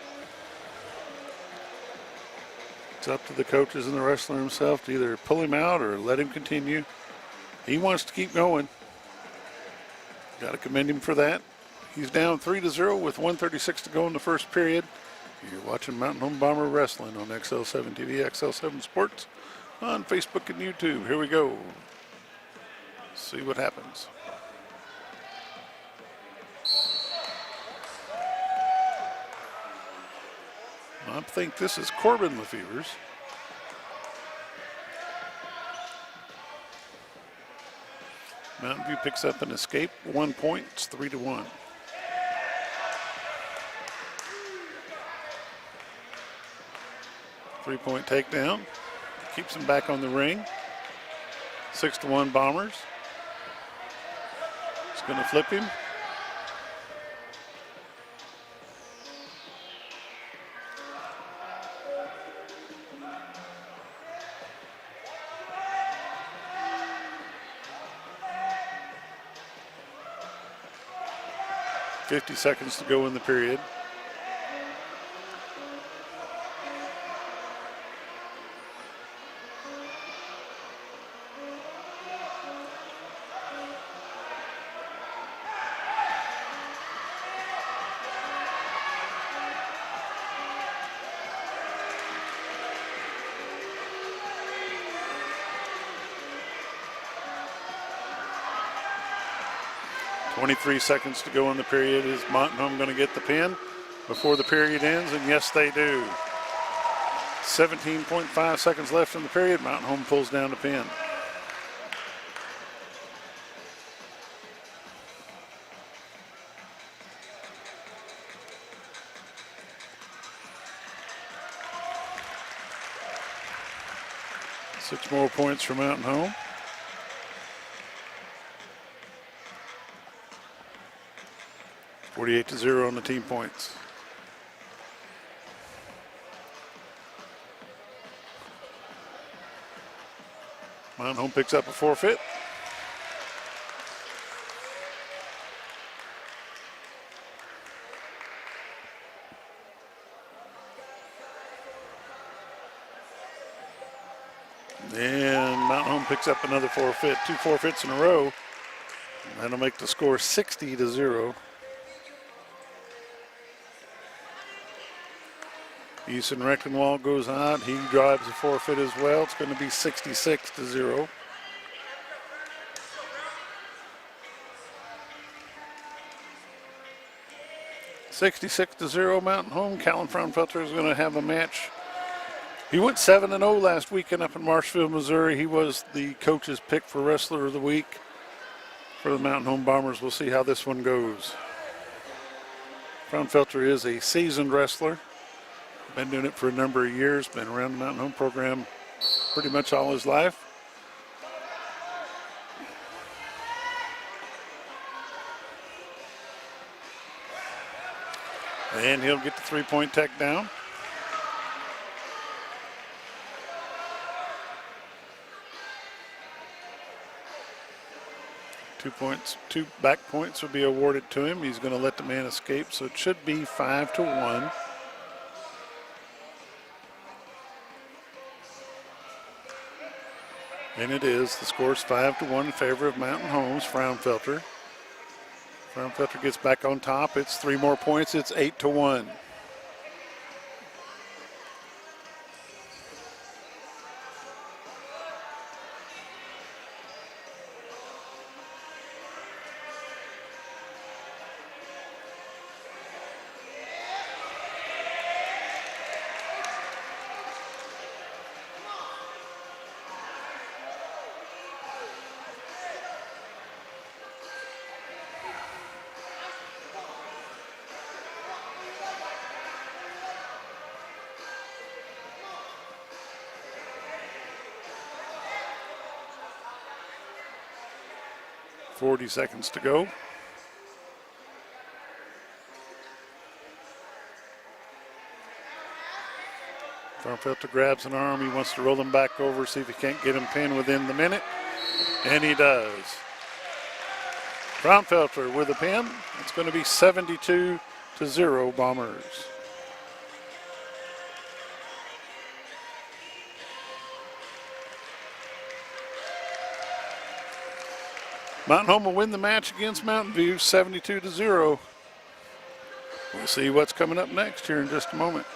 It's up to the coaches and the wrestler himself to either pull him out or let him continue. He wants to keep going. Got to commend him for that. He's down 3-0 with 1:36 to go in the first period. You're watching Mountain Home Bomber Wrestling on XL7 TV, XL7 Sports on Facebook and YouTube. Here we go. See what happens. I think this is Corbin Lefevers. Mountain View picks up an escape. 1 point. It's 3-1. Three-point takedown. Keeps him back on the ring. 6-1 Bombers. It's going to flip him. .50 seconds to go in the period. .23 seconds to go in the period. Is Mountain Home going to get the pin before the period ends? And yes, they do. 17.5 seconds left in the period. Mountain Home pulls down the pin. Six more points for Mountain Home. .48-0 on the team points. Mountain Home picks up a forfeit. And Mountain Home picks up another forfeit, 2 forfeits in a row. That'll make the score 60-0. Easton Rectenwald goes out. He drives a forfeit as well. It's going to be 66-0. (66-0) Mountain Home. Callan Fraunfelter is going to have a match. He went 7-0 last weekend up in Marshfield, Missouri. He was the coach's pick for Wrestler of the Week for the Mountain Home Bombers. We'll see how this one goes. Fraunfelter is a seasoned wrestler. Been doing it for a number of years. Been around the Mountain Home program pretty much all his life. And he'll get the 3-point tech down. Two back points will be awarded to him. He's going to let the man escape, so it should be 5-1. And it is. The score's 5-1 in favor of Mountain Home's Fraunfelter. Fraunfelter gets back on top. It's 3 more points. It's 8-1. .40 seconds to go. Fraunfelter grabs an arm. He wants to roll him back over, see if he can't get him pinned within the minute. And he does. Fraunfelter with a pin. It's going to be 72-0 Bombers. Mountain Home will win the match against Mountain View 72-0. We'll see what's coming up next here in just a moment.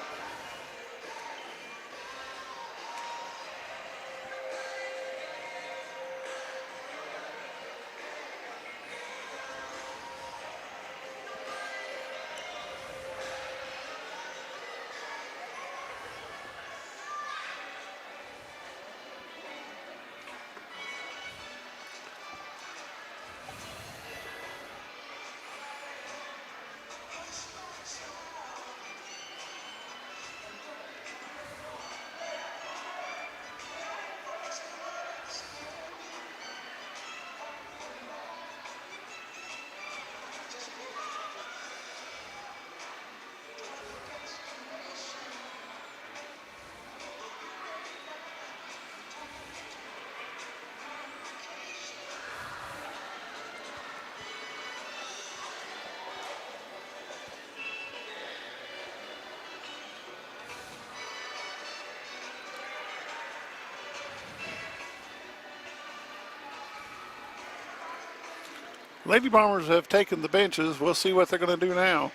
Lady Bombers have taken the benches. We'll see what they're going to do now.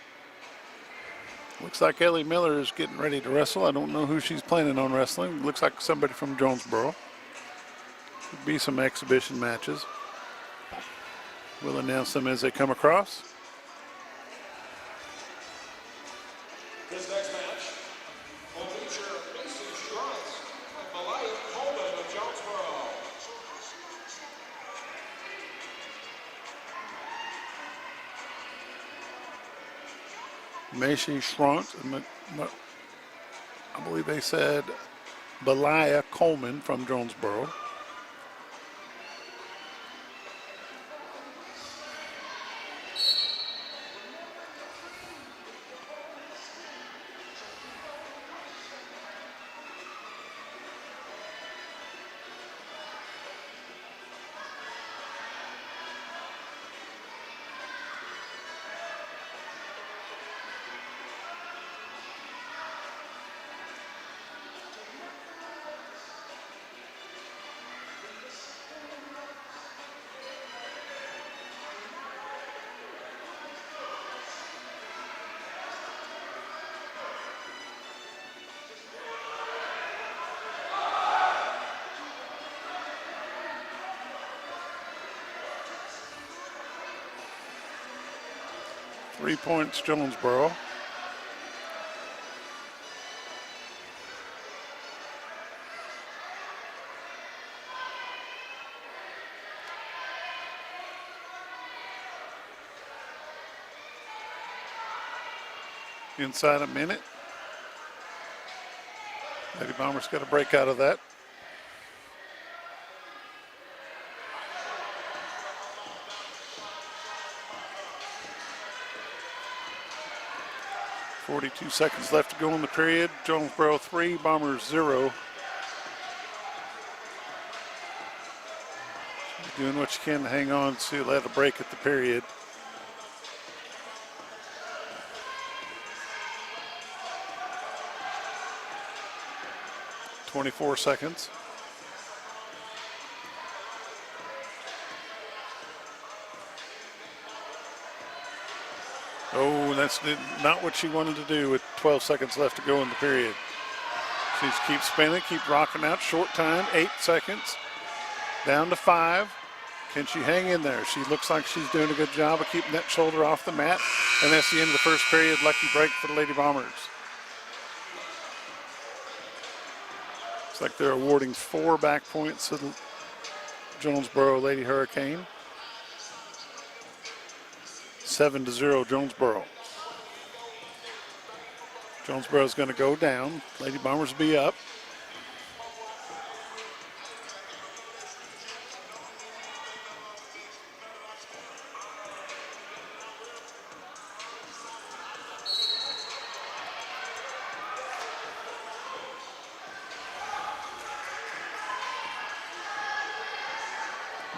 Looks like Ellie Miller is getting ready to wrestle. I don't know who she's planning on wrestling. Looks like somebody from Jonesboro. Could be some exhibition matches. We'll announce them as they come across. This next match will feature Macy Struntz and Malaya Coleman of Jonesboro. Macy Schrunt, I believe they said Belia Coleman from Jonesboro. 3 points, Jonesboro. Inside a minute. Lady Bombers got a break out of that. .42 seconds left to go in the period. Jonesboro 3, Bombers 0. Doing what you can to hang on, see let a break at the period. .24 seconds. Oh, that's not what she wanted to do with 12 seconds left to go in the period. She just keeps spinning, keep rocking out. Short time, 8 seconds. Down to 5. Can she hang in there? She looks like she's doing a good job of keeping that shoulder off the mat. And that's the end of the first period. Lucky break for the Lady Bombers. Looks like they're awarding 4 back points to the Jonesboro Lady Hurricane. 7-0 Jonesboro. Jonesboro's going to go down. Lady Bombers will be up.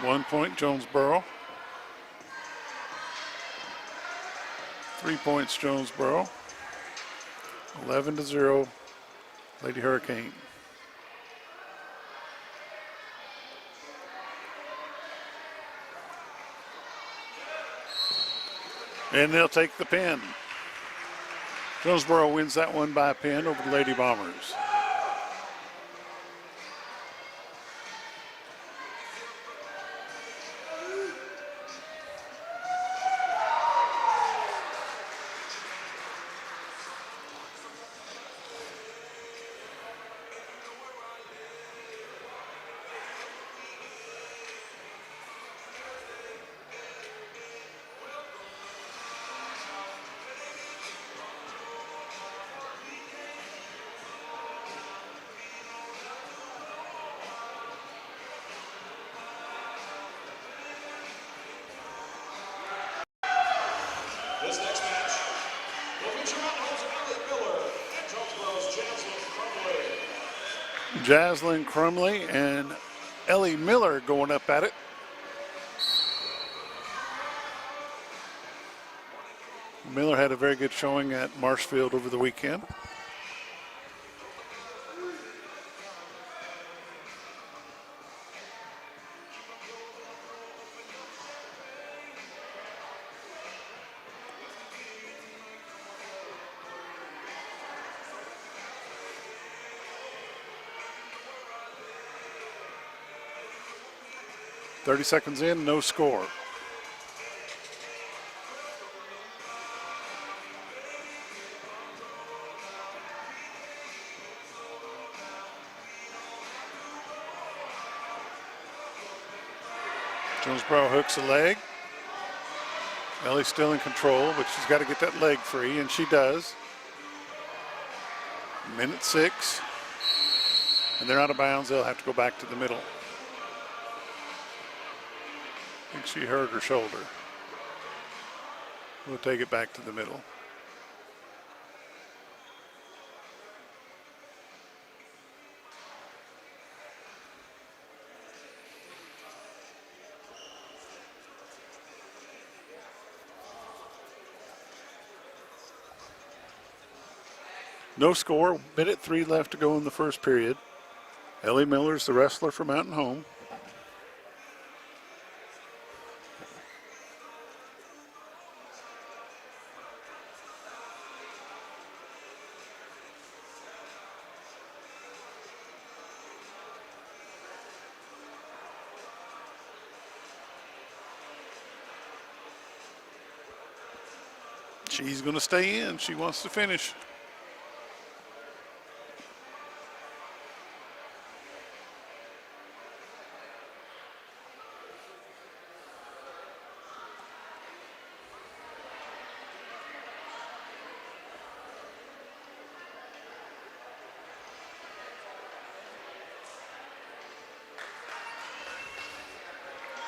One point Jonesboro. 3 points Jonesboro. 11-0 Lady Hurricane. And they'll take the pin. Jonesboro wins that one by a pin over the Lady Bombers. This next match will feature Mountain Home's Ellie Miller and Jonesboro's Jaslyn Crumley. Jaslyn Crumley and Ellie Miller going up at it. Miller had a very good showing at Marshfield over the weekend. .30 seconds in, no score. Jonesboro hooks a leg. Ellie's still in control, but she's got to get that leg free, and she does. Minute 6. And they're out of bounds. They'll have to go back to the middle. I think she hurt her shoulder. We'll take it back to the middle. No score. Minute 3 left to go in the first period. Ellie Miller's the wrestler for Mountain Home. She's going to stay in. She wants to finish.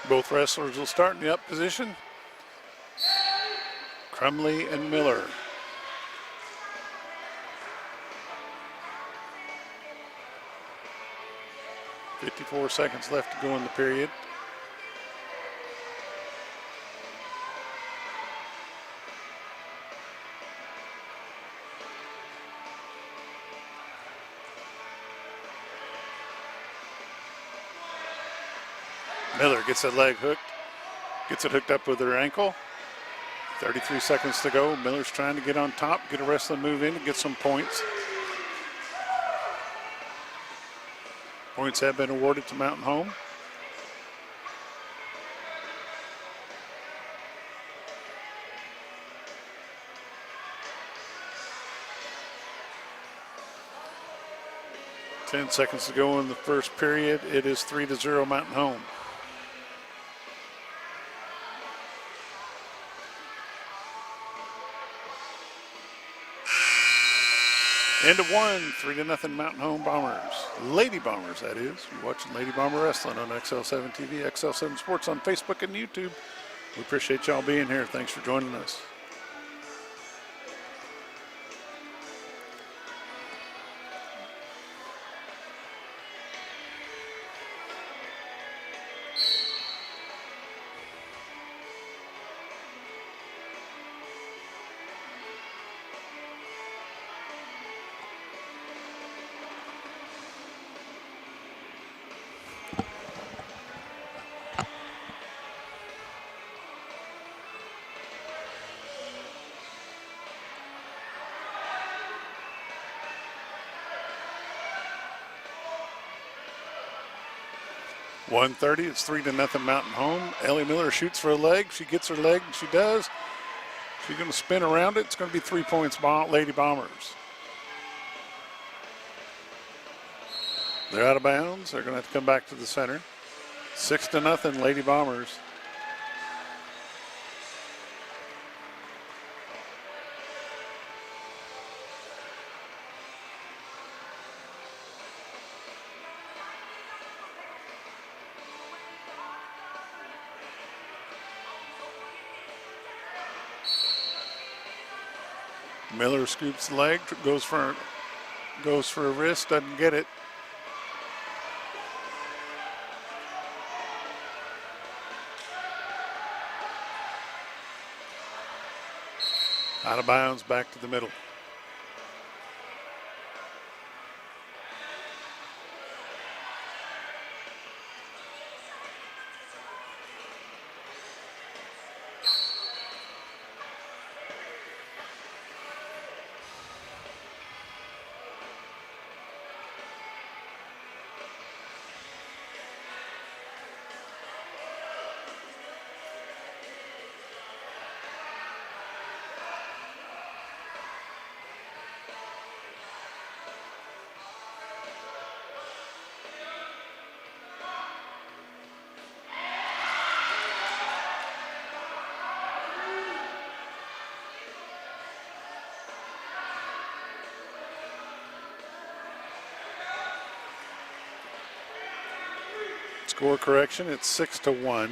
Both wrestlers will start in the up position. Crumley and Miller. .54 seconds left to go in the period. Miller gets that leg hooked. Gets it hooked up with her ankle. 33 seconds to go. Miller's trying to get on top, get a wrestling move in, and get some points. Points have been awarded to Mountain Home. Ten seconds to go in the first period. It is 3-0 Mountain Home. End of one, 3-0 Mountain Home Bombers. Lady Bombers, that is. You're watching Lady Bomber Wrestling on XL7 TV, XL7 Sports on Facebook and YouTube. We appreciate y'all being here. Thanks for joining us. .130, it's 3-0 Mountain Home. Ellie Miller shoots for a leg. She gets her leg, she does. She's going to spin around it. It's going to be 3 points, Lady Bombers. They're out of bounds. They're going to have to come back to the center. 6-0 Lady Bombers. Miller scoops the leg, goes for a wrist, doesn't get it. Out of bounds, back to the middle. Score correction, it's 6-1.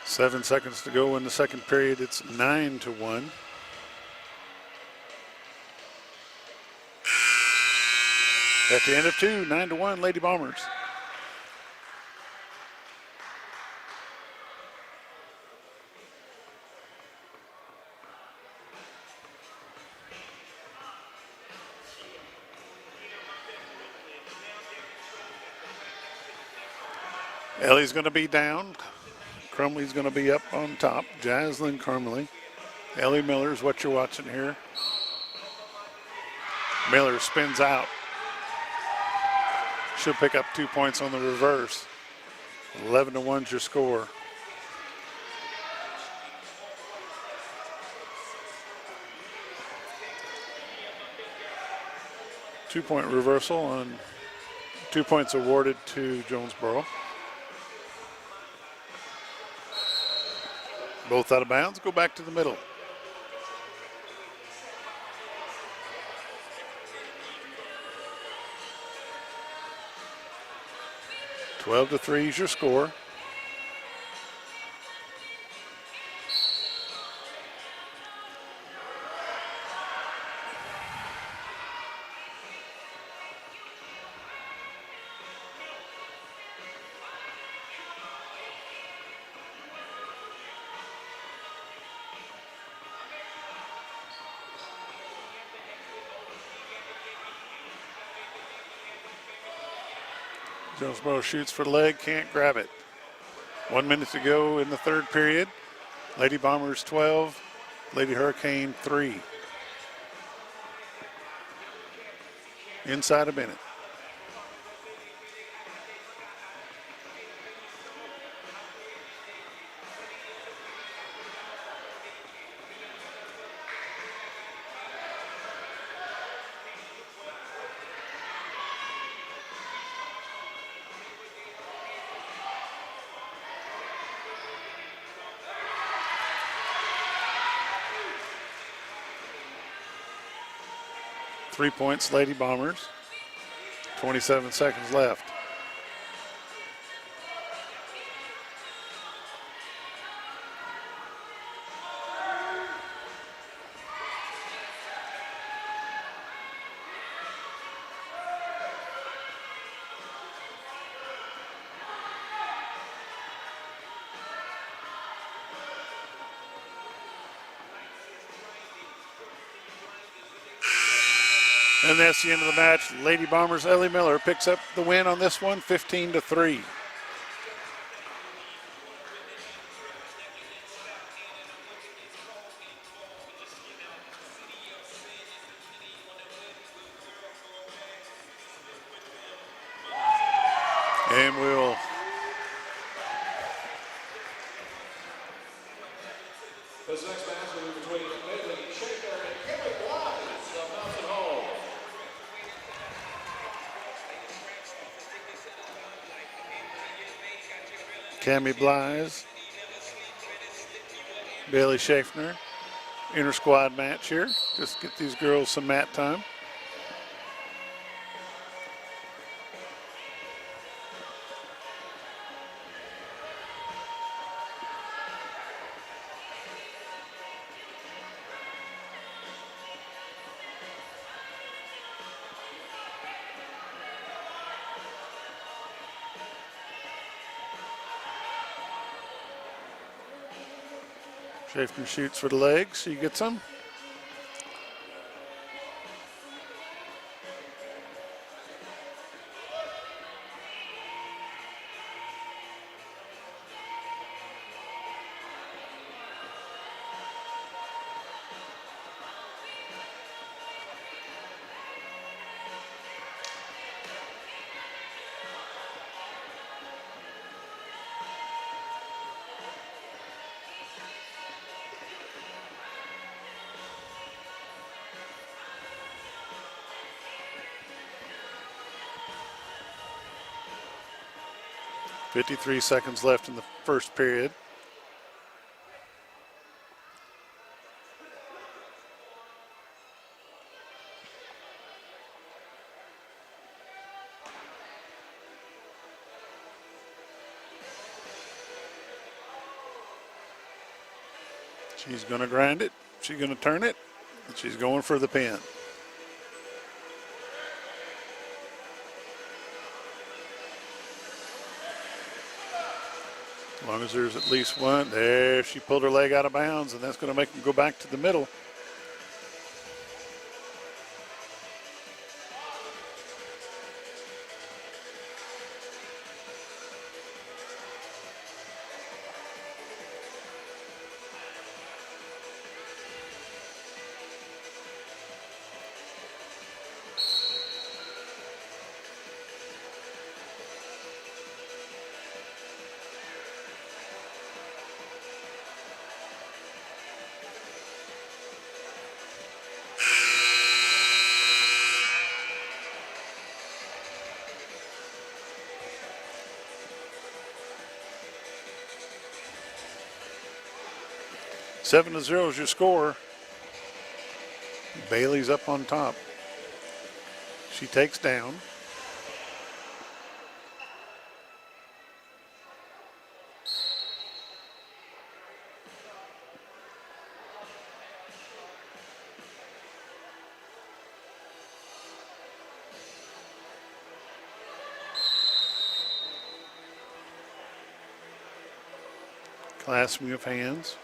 Seven seconds to go in the second period. It's 9-1. At the end of two, 9-1, Lady Bombers. Ellie's going to be down. Crumley's going to be up on top. Jaslyn Crumley. Ellie Miller's what you're watching here. Miller spins out. She'll pick up 2 points on the reverse. 11-1's your score. Two-point reversal and 2 points awarded to Jonesboro. Both out of bounds, go back to the middle. Twelve to 3 is your score. Jonesboro shoots for the leg, can't grab it. 1 minute to go in the third period. Lady Bombers 12, Lady Hurricane 3. Inside a minute. Three points, Lady Bombers. 27 seconds left. And that's the end of the match. Lady Bombers' Ellie Miller picks up the win on this one, 15 to 3. And we'll This next match will be between Bailey Shaker and Kelly Wise of Mountain Home. Cami Blyes, Bailey Schaffner, inter-squad match here. Just get these girls some mat time. Schaffner shoots for the legs. She gets them. .53 seconds left in the first period. She's going to grind it. She's going to turn it. And she's going for the pin. As long as there's at least one. There, she pulled her leg out of bounds, and that's going to make them go back to the middle. 7-0 is your score. Bailey's up on top. She takes down. Clasping of hands.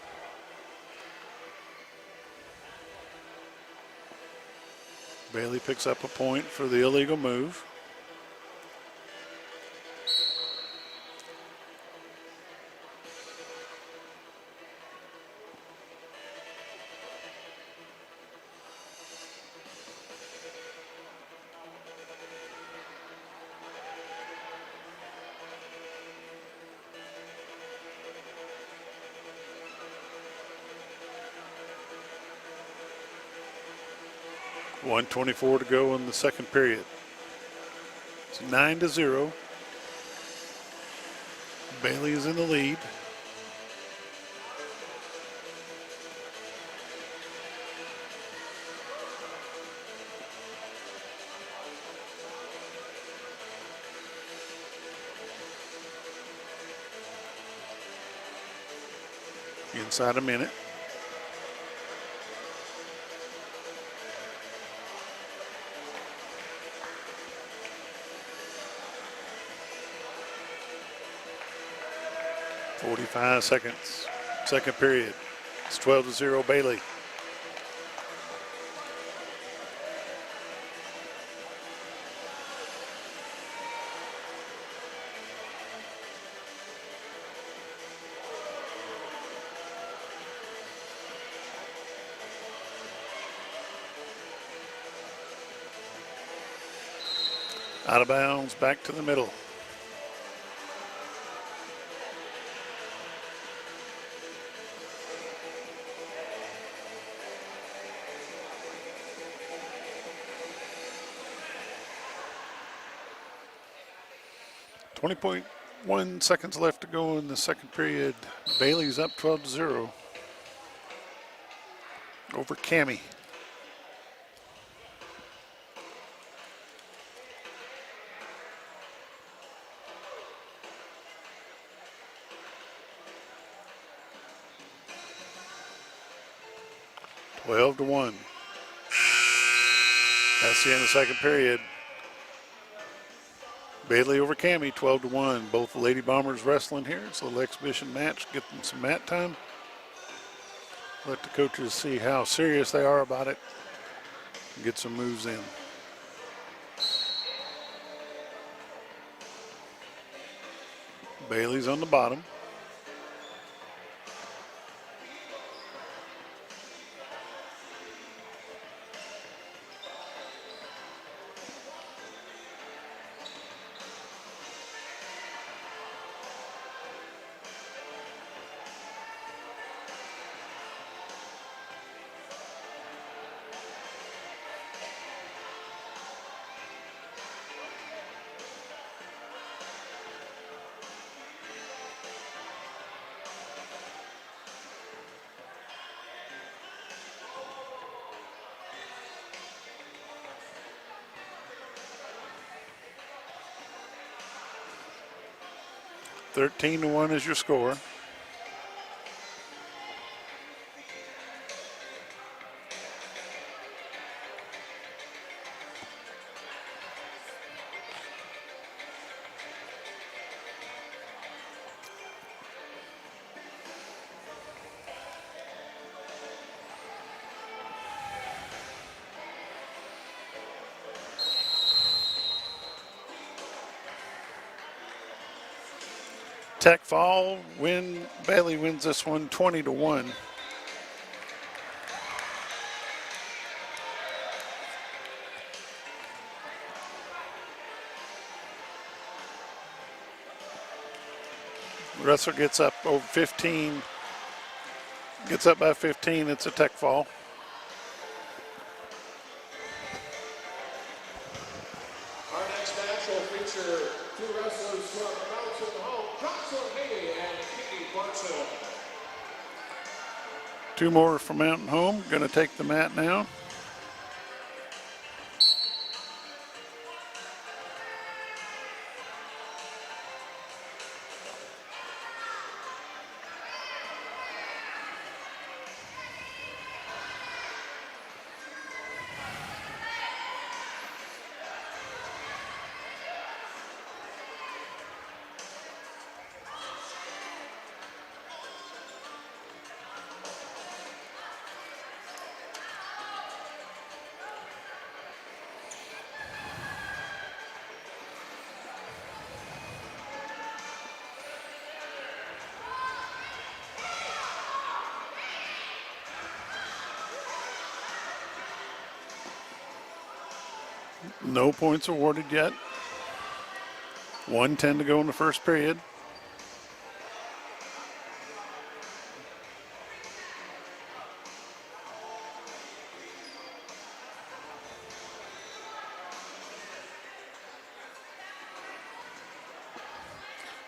Bailey picks up a point for the illegal move. .124 to go in the second period. It's 9-0. Bailey is in the lead. Inside a minute. .45 seconds. Second period. It's 12-0 Bailey. Out of bounds, back to the middle. .1 seconds left to go in the second period. Bailey's up 12-0 over Cammie. (12-1). That's the end of the second period. Bailey over Cammie, 12-1. Both the Lady Bombers wrestling here. It's a little exhibition match. Get them some mat time. Let the coaches see how serious they are about it. And get some moves in. Bailey's on the bottom. (13-1 is your score. Tech fall, Bailey wins this one 20-1. Wrestler gets up over 15, gets up by 15, it's a tech fall. Our next match will feature two wrestlers from Mountain Home, Jocelyn Haley and Katie Barton. Two more from Mountain Home. Going to take the mat now. No points awarded yet. 1:10 to go in the first period.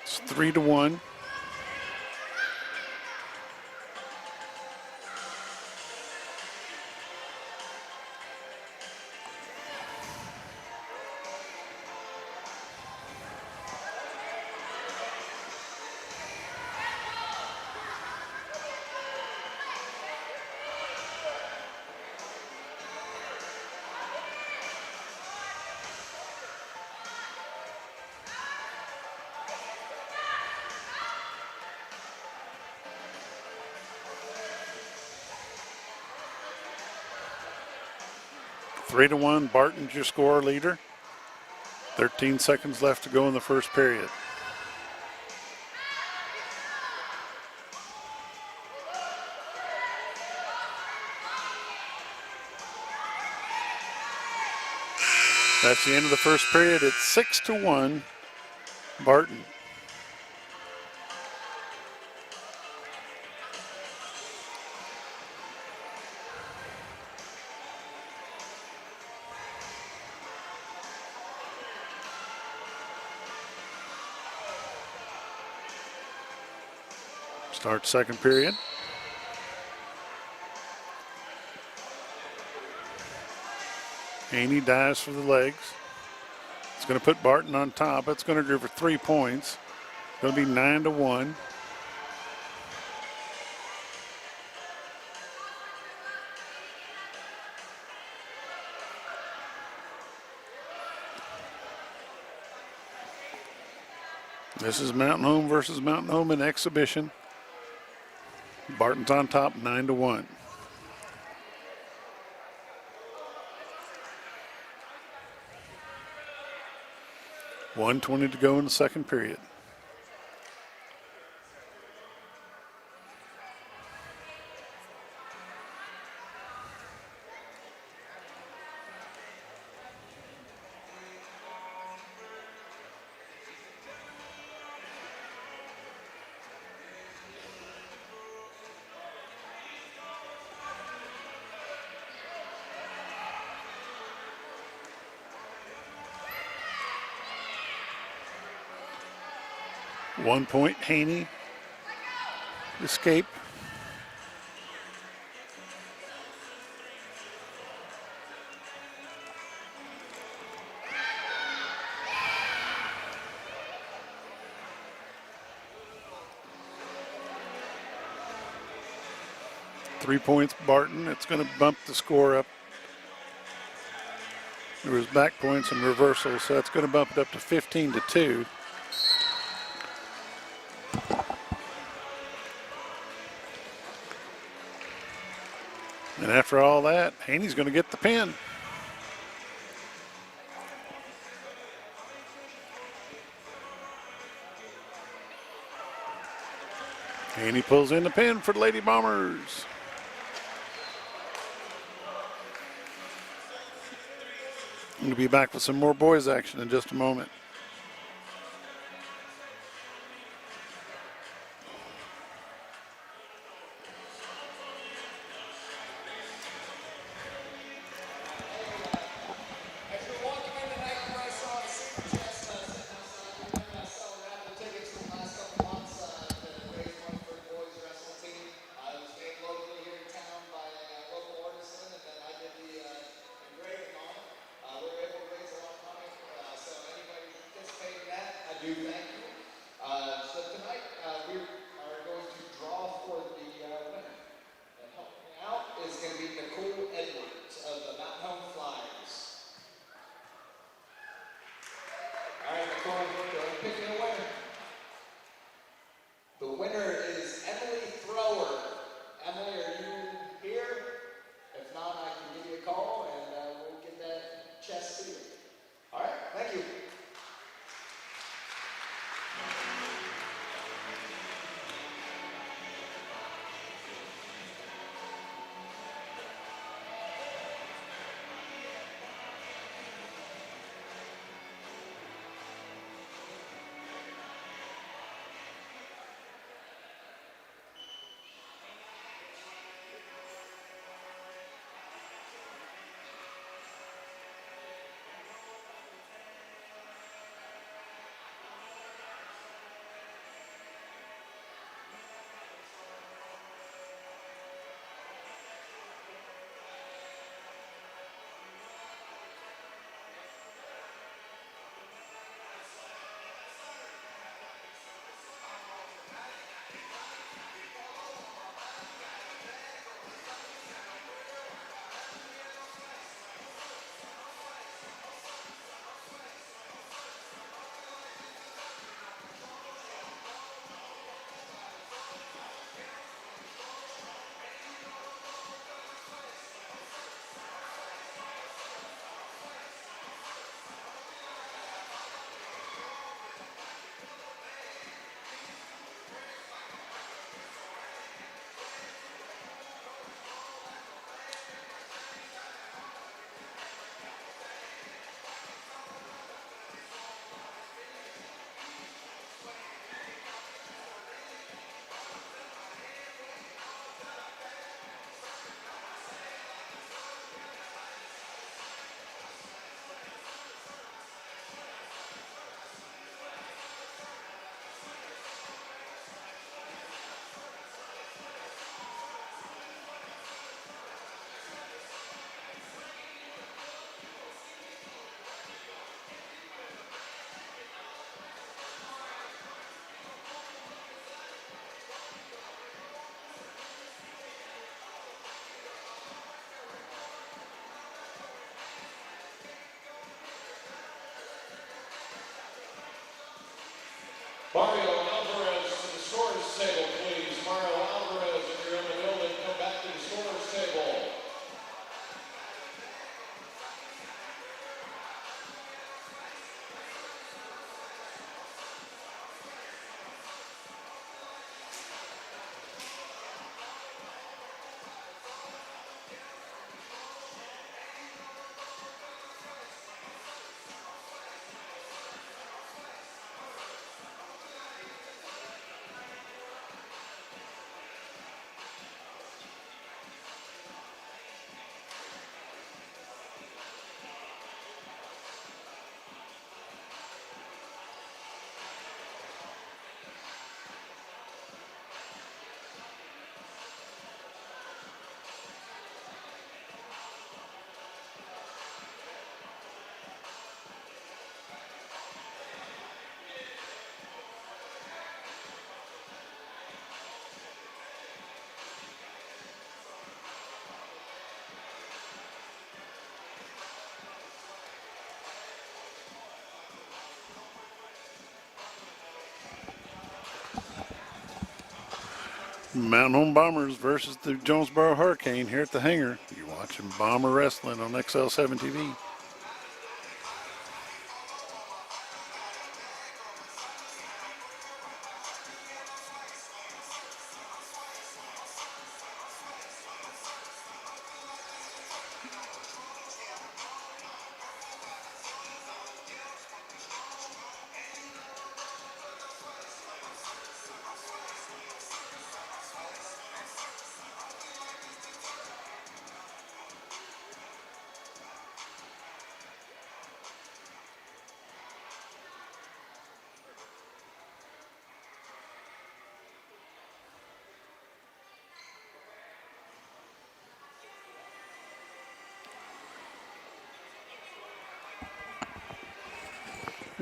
It's 3-1. Three to one, Barton's your score leader. 13 seconds left to go in the first period. That's the end of the first period. It's 6-1, Barton. Start second period. Haney dives for the legs. It's going to put Barton on top. It's going to go for 3 points. It'll be 9-1. This is Mountain Home versus Mountain Home in exhibition. Barton's on top, 9-1. $1:20 to go in the second period. One point, Haney. Escape. Three points, Barton. It's going to bump the score up. There was back points and reversals, so that's going to bump it up to 15-2. And after all that, Haney's going to get the pin. Haney pulls in the pin for the Lady Bombers. I'm going to be back with some more boys action in just a moment. do thank you. So tonight we are going to draw for the winner. And helping me out is going to be Nicole Edwards of the Mountain Home Flyers. All right, Nicole, go ahead and pick your winner. The winner is Emily Thrower. Emily, are you here? If not, I can give you a call and we'll get that chest to you. All right, thank you. Mario Alvarez to the scorer's table, please. Mario Alvarez, if you're in the building, come back to the scorer's table. Mountain Home Bombers versus the Jonesboro Hurricane here at the hangar. You're watching Bomber Wrestling on XL7 TV.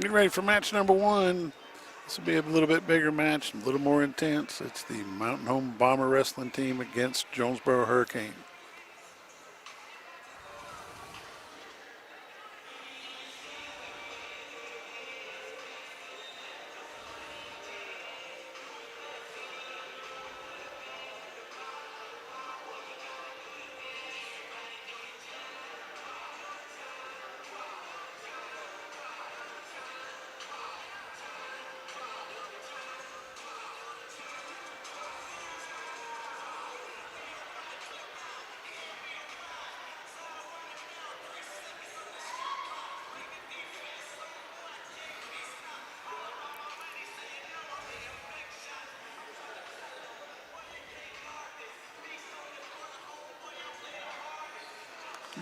Get ready for match number one. This will be a little bit bigger match, a little more intense. It's the Mountain Home Bomber Wrestling team against Jonesboro Hurricane.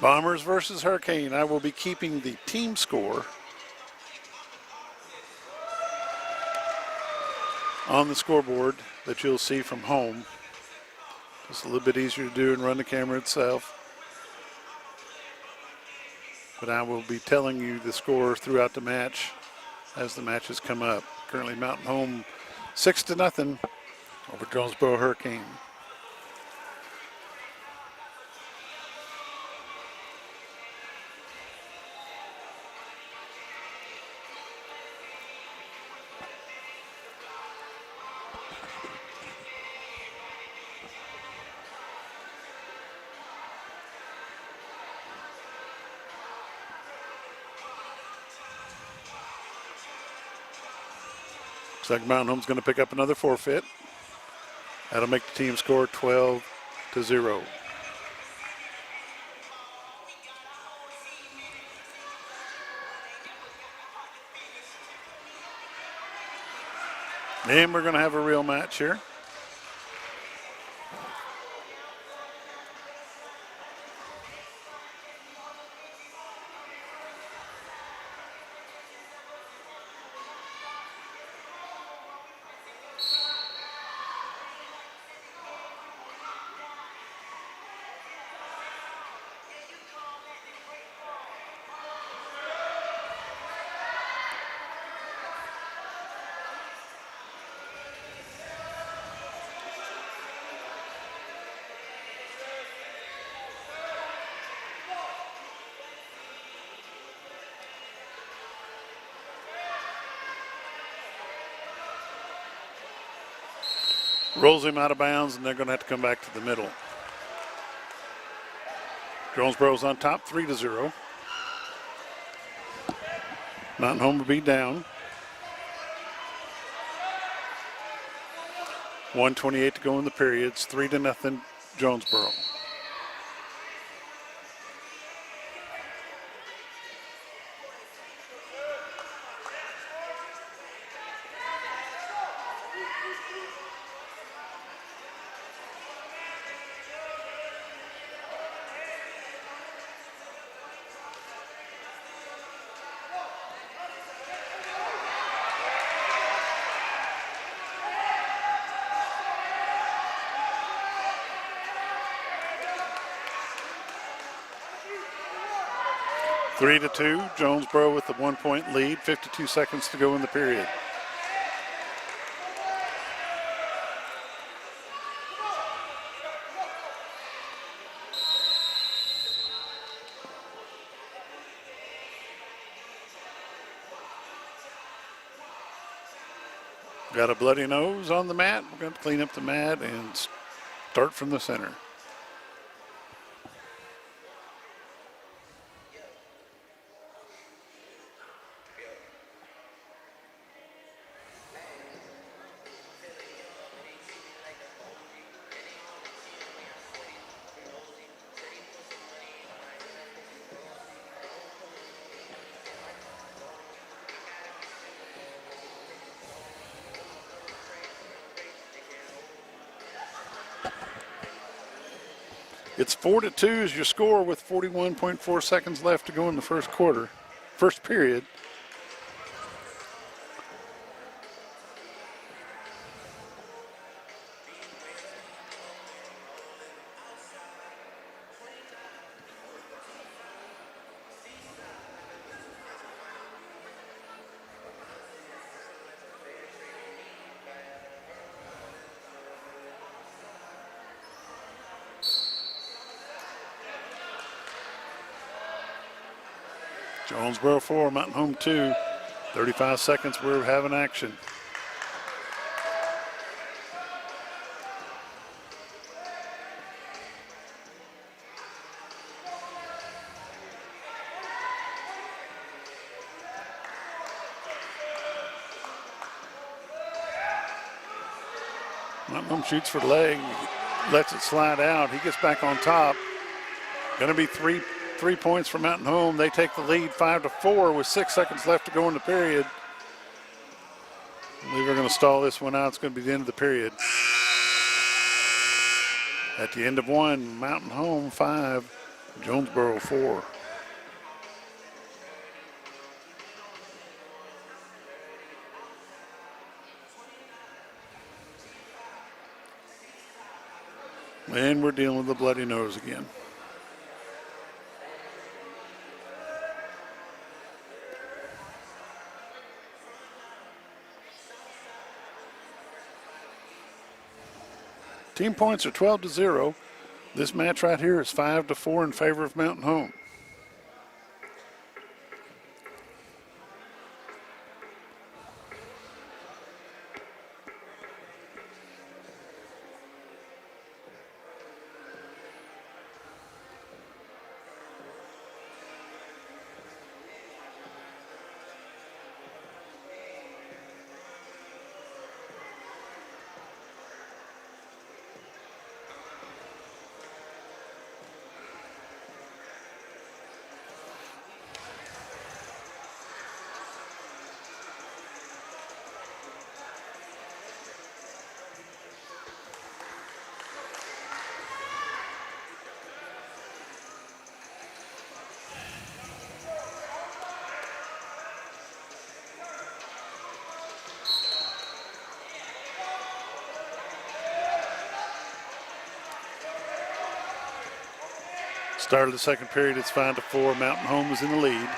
Bombers versus Hurricane. I will be keeping the team score on the scoreboard that you'll see from home. It's a little bit easier to do and run the camera itself. But I will be telling you the score throughout the match as the matches come up. Currently Mountain Home 6-0 over Jonesboro Hurricane. Looks like Mountain Home's going to pick up another forfeit. That'll make the team score 12-0. And we're going to have a real match here. Rolls him out of bounds, and they're going to have to come back to the middle. Jonesboro's on top, 3-0. Mountain Home will be down. 1:28 to go in the period. It's 3-0 Jonesboro. Three to two, Jonesboro with the 1 point lead, 52 seconds to go in the period. Got a bloody nose on the mat. We're going to clean up the mat and start from the center. It's 4-2 is your score with 41.4 seconds left to go in the first period. Jonesboro 4, Mountain Home 2. 35 seconds, we're having action. Mountain Home shoots for the leg, lets it slide out. He gets back on top. Going to be three points for Mountain Home. They take the lead 5-4 with 6 seconds left to go in the period. I believe we're going to stall this one out. It's going to be the end of the period. At the end of one, Mountain Home 5, Jonesboro 4. And we're dealing with a bloody nose again. Team points are 12-0. This match right here is 5-4 in favor of Mountain Home. Start of the second period, it's 5-4. Mountain Home is in the lead.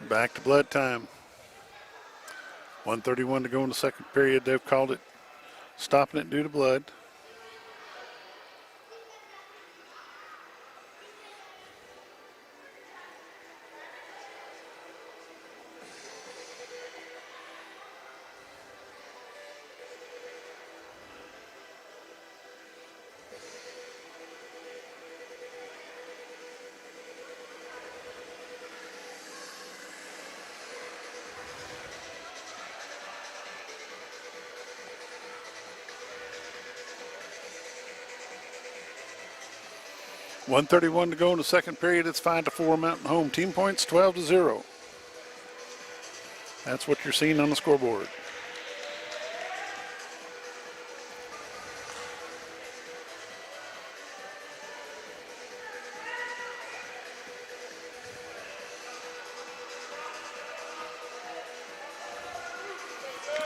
Back to blood time. 1:31 to go in the second period. They've called it stopping it due to blood. .131 to go in the second period. It's 5-4 Mountain Home. Team points 12-0. That's what you're seeing on the scoreboard.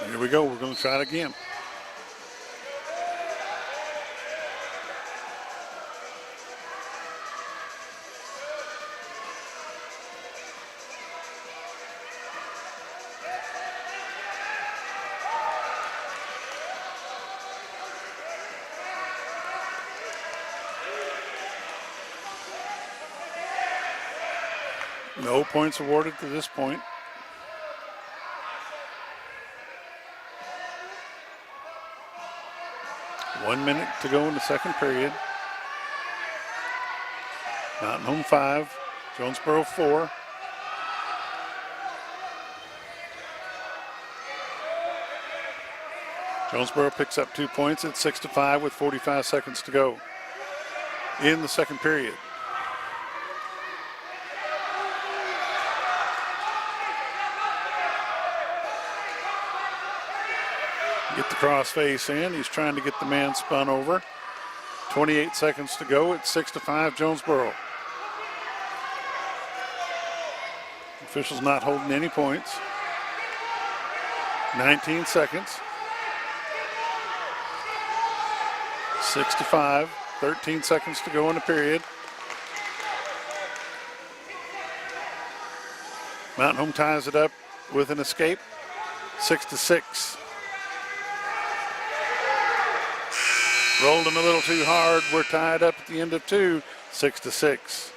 Here we go. We're going to try it again. No points awarded to this point. One minute to go in the second period. Mountain Home 5, Jonesboro 4. Jonesboro picks up 2 points at 6-5 with 45 seconds to go in the second period. Get the crossface in. He's trying to get the man spun over. 28 seconds to go. It's 6-5 Jonesboro. Officials not holding any points. 19 seconds. 6-5, 13 seconds to go in the period. Mountain Home ties it up with an escape, 6-6. Rolled him a little too hard. We're tied up at the end of 2, 6-6.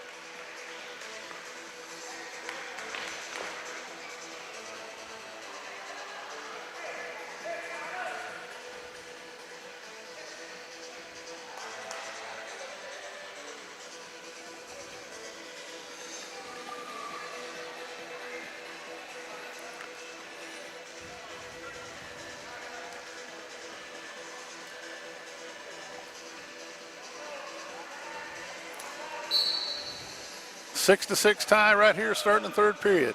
Six to six tie right here starting the third period.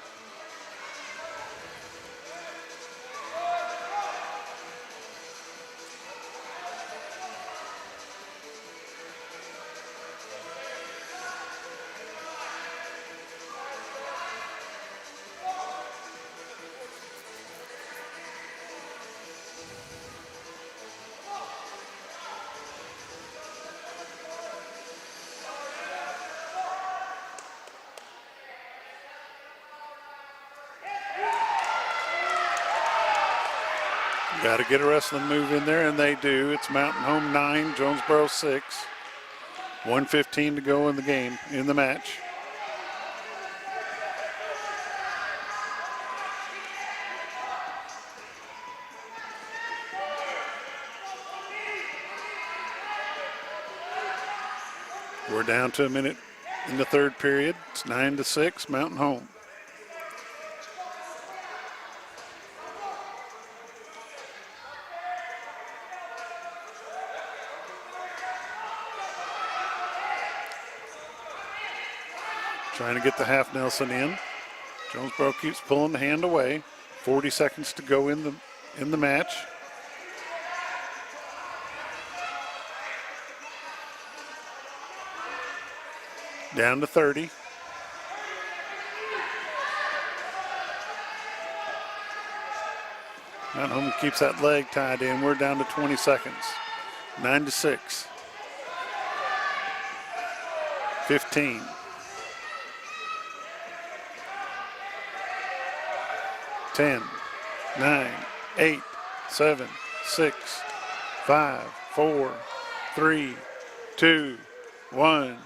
Got to get a wrestling move in there, and they do. It's Mountain Home 9, Jonesboro 6. 1:15 to go in the game, in the match. We're down to a minute in the third period. It's 9-6, Mountain Home. Trying to get the half Nelson in. Jonesboro keeps pulling the hand away. 40 seconds to go in the match. Down to 30. Mountain Home keeps that leg tied in. We're down to 20 seconds. 9-6. 15. 10, 9, 8, 7, 6, 5, 4, 3, 2, 1.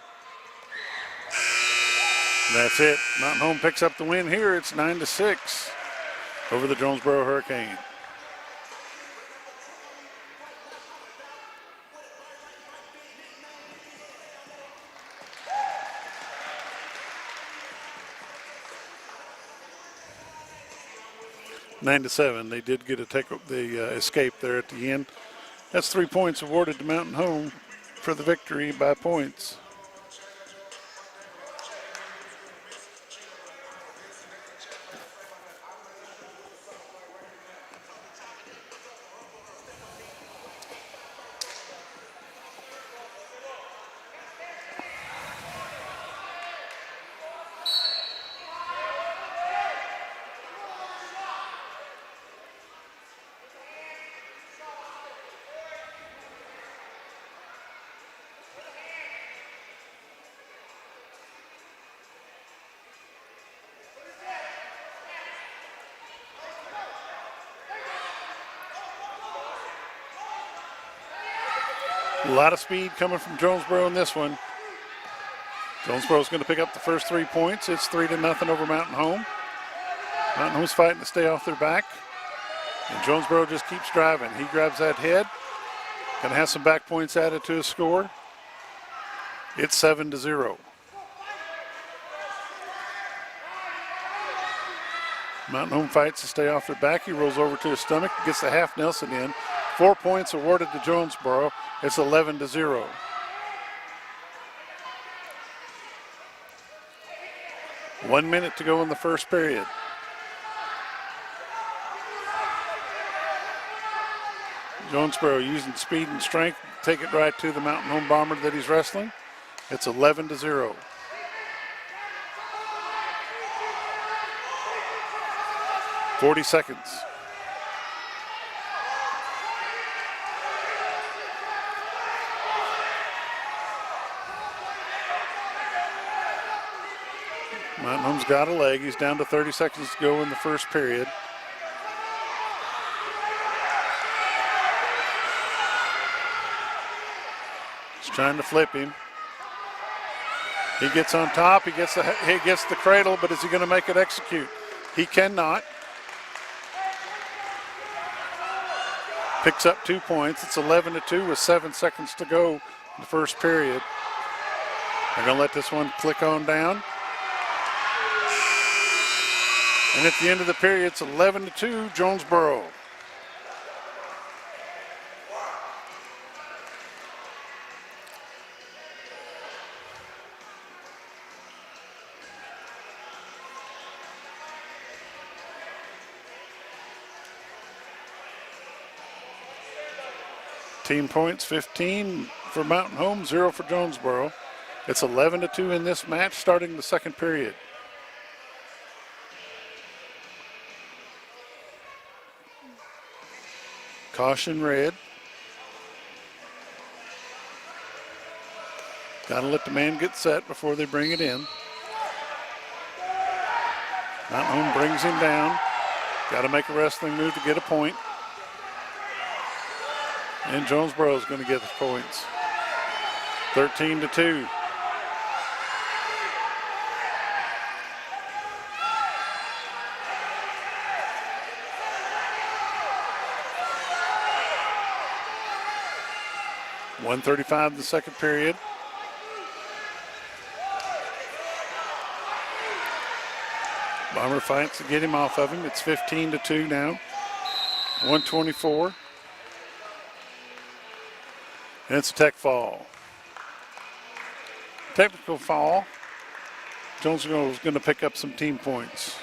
That's it. Mountain Home picks up the win here. It's 9-6 over the Jonesboro Hurricane. 9-7. They did get the escape there at the end. That's 3 points awarded to Mountain Home for the victory by points. A lot of speed coming from Jonesboro in this one. Jonesboro's going to pick up the first 3 points. It's 3-0 over Mountain Home. Mountain Home's fighting to stay off their back. And Jonesboro just keeps driving. He grabs that head. Going to have some back points added to his score. It's 7-0. Mountain Home fights to stay off their back. He rolls over to his stomach, gets the half Nelson in. 4 points awarded to Jonesboro. It's 11-0. One minute to go in the first period. Jonesboro using speed and strength, take it right to the Mountain Home Bomber that he's wrestling. It's 11-0. $40 seconds. Mountain Home's got a leg. He's down to 30 seconds to go in the first period. He's trying to flip him. He gets on top. He gets the cradle, but is he going to make it execute? He cannot. Picks up 2 points. It's 11-2 with 7 seconds to go in the first period. They're going to let this one click on down. And at the end of the period, it's 11-2, Jonesboro. Team points, 15 for Mountain Home, 0 for Jonesboro. It's 11-2 in this match, starting the second period. Caution red. Got to let the man get set before they bring it in. Mountain Home brings him down. Got to make a wrestling move to get a point. And Jonesboro is going to get the points. 13-2. .135 the second period. Bomber fights to get him off of him. It's 15-2 now. 124. And it's a tech fall. Technical fall. Jonesboro is going to pick up some team points.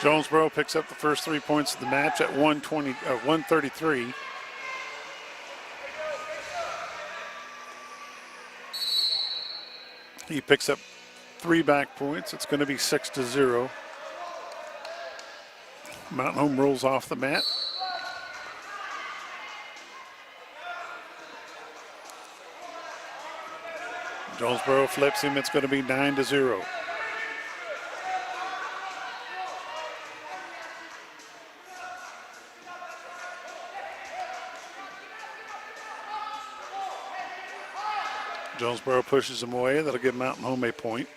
Jonesboro picks up the first 3 points of the match at 133. He picks up 3 back points. It's going to be 6-0. Mountain Home rolls off the mat. Jonesboro flips him. It's going to be 9-0. Jonesboro pushes him away. That'll give Mountain Home a point.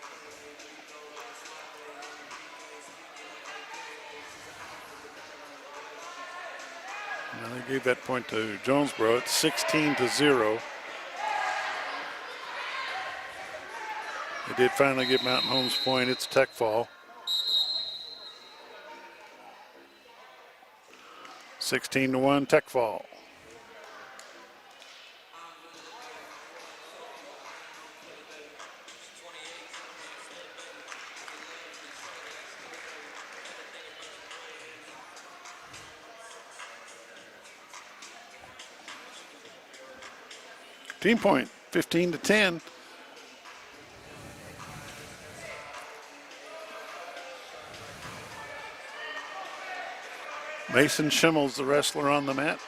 And they gave that point to Jonesboro. It's 16-0. They did finally get Mountain Home's point. It's a tech fall. 16-1 tech fall. Team point, 15-10. Mason Schimmel's the wrestler on the mat.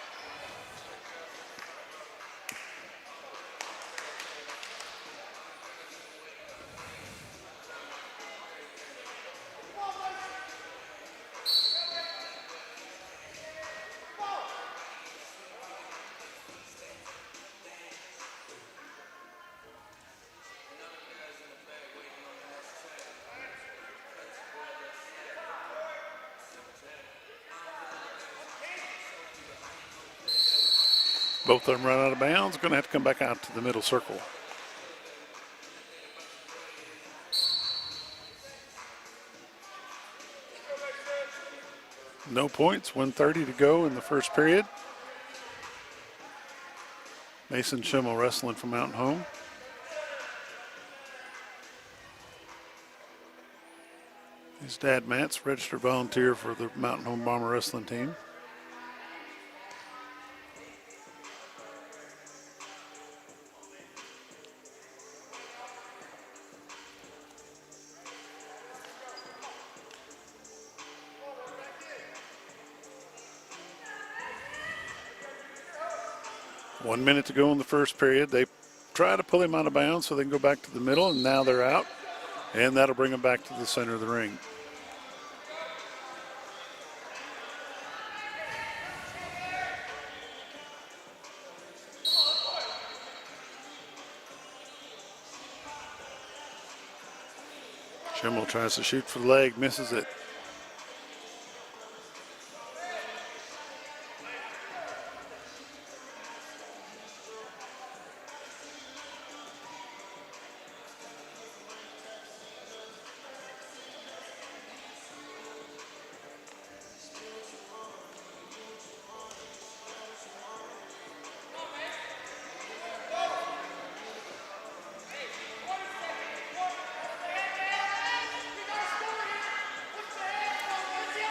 Both of them run out of bounds. Going to have to come back out to the middle circle. No points, 1:30 to go in the first period. Mason Schimmel wrestling from Mountain Home. His dad, Matt's registered volunteer for the Mountain Home Bomber wrestling team. One minute to go in the first period. They try to pull him out of bounds so they can go back to the middle, and now they're out. And that'll bring him back to the center of the ring. Schimmel tries to shoot for the leg, misses it.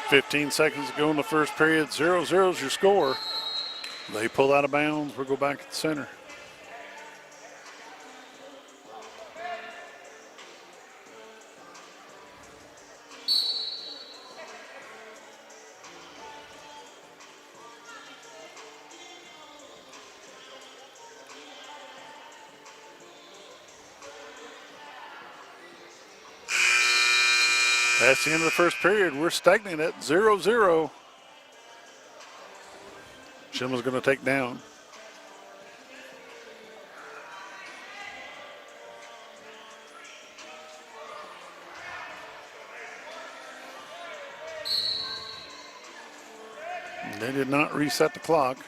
.15 seconds to go in the first period. 0-0 is your score. They pull out of bounds. We'll go back at the center. That's the end of the first period. We're stagnant at 0-0. Schimmel's going to take down. They did not reset the clock.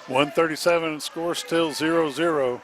.137 score still 0-0.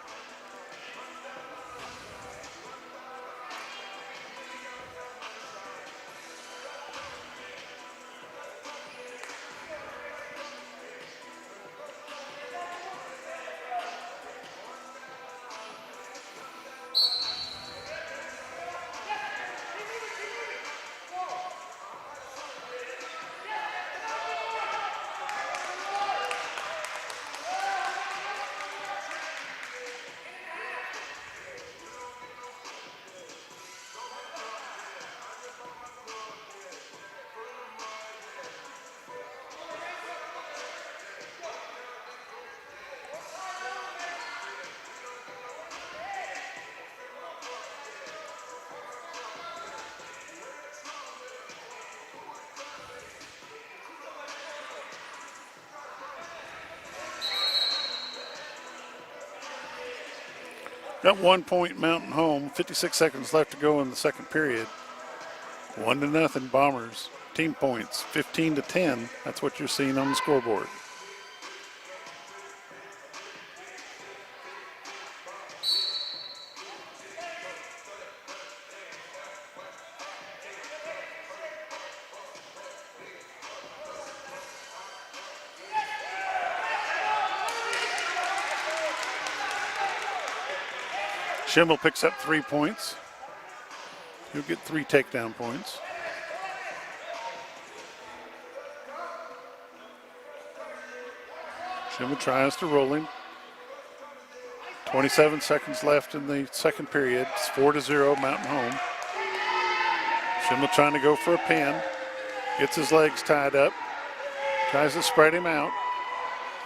Got 1 point Mountain Home, 56 seconds left to go in the second period. 1-0 Bombers. Team points, 15-10. That's what you're seeing on the scoreboard. Schimmel picks up 3 points. He'll get 3 takedown points. Schimmel tries to roll him. 27 seconds left in the second period. It's 4-0 Mountain Home. Schimmel trying to go for a pin. Gets his legs tied up. Tries to spread him out.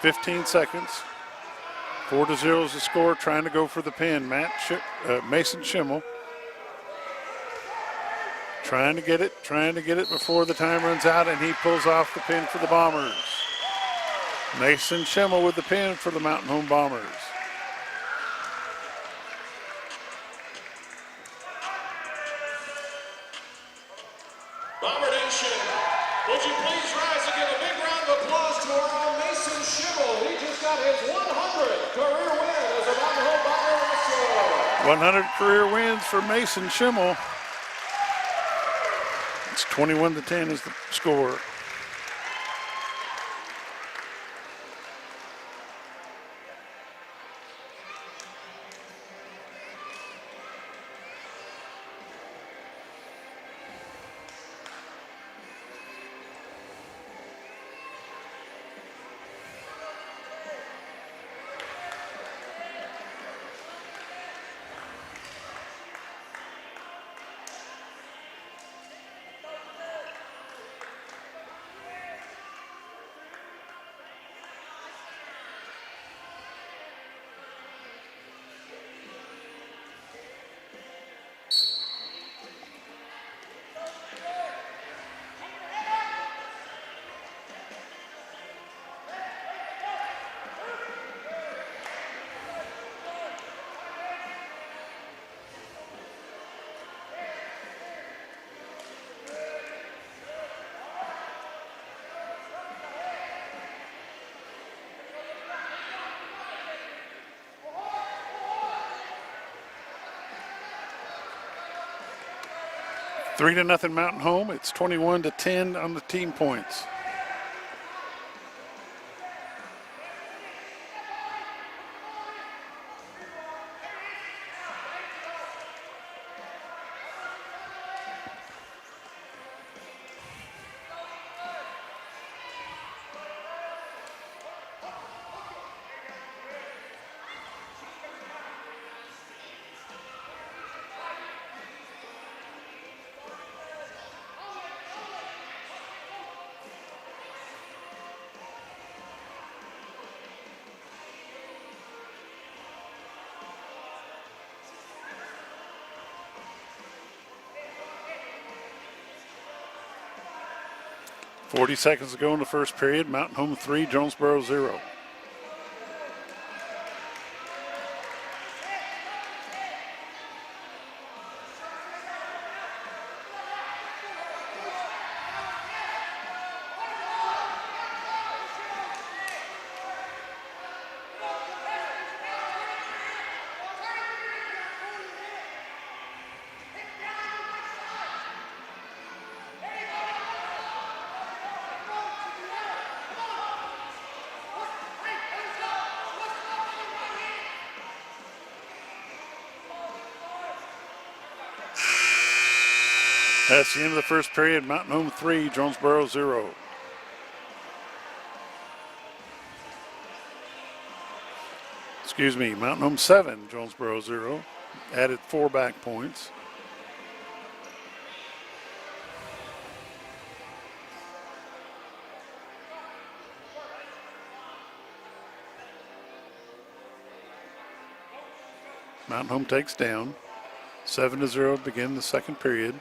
15 seconds. 4-0 is the score, trying to go for the pin. Mason Schimmel. trying to get it before the time runs out, and he pulls off the pin for the Bombers. Mason Schimmel with the pin for the Mountain Home Bombers. Bomber Nation, would you please rise and give a big round of applause to our own Mason Schimmel. He just got his 100th career win as a Mountain Home Bomber wrestler. 100 career wins for Mason Schimmel. It's 21-10 is the score. Three to nothing Mountain Home. It's 21-10 on the team points. .40 seconds to go in the first period. Mountain Home 3, Jonesboro 0. That's the end of the first period. Mountain Home 3, Jonesboro 0. Excuse me, Mountain Home 7, Jonesboro 0. Added 4 back points. Mountain Home takes down. 7-0 to begin the second period.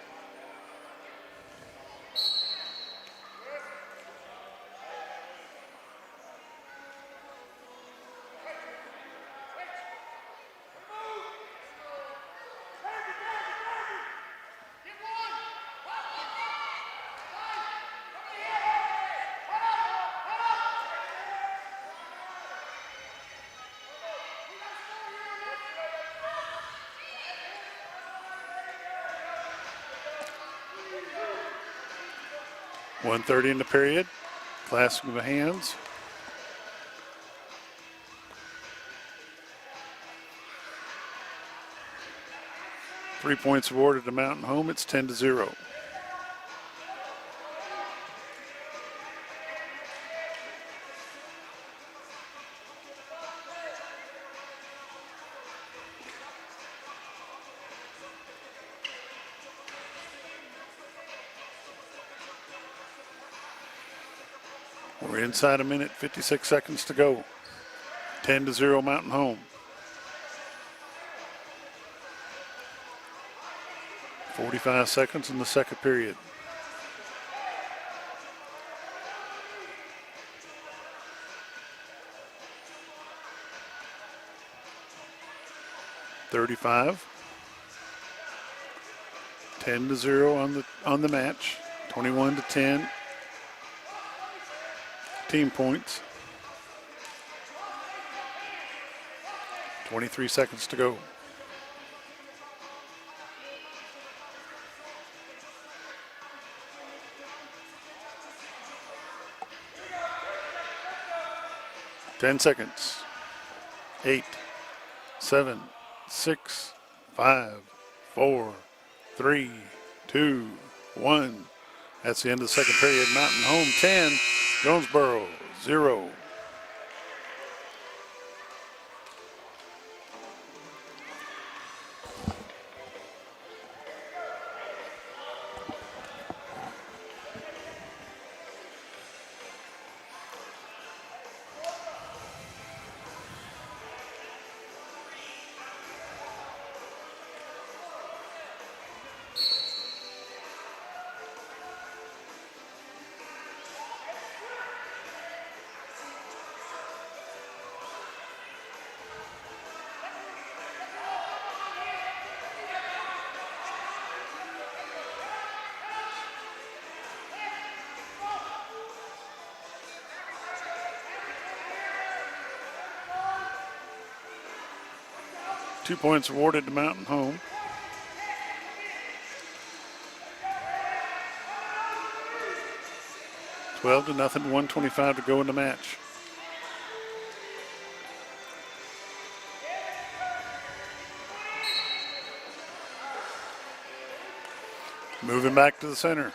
.130 in the period. Clasping the hands. Three points awarded to Mountain Home. It's 10-0. We're inside a minute, 56 seconds to go. 10-0 Mountain Home. 45 seconds in the second period. (35) 10-0 on the match. 21-10 team points. 23 seconds to go. Ten seconds. 8, 7, 6, 5, 4, 3, 2, 1. That's the end of the second period. Mountain Home 10, Jonesboro 0. Two points awarded to Mountain Home. $12-0, 1:25 to go in the match. Moving back to the center.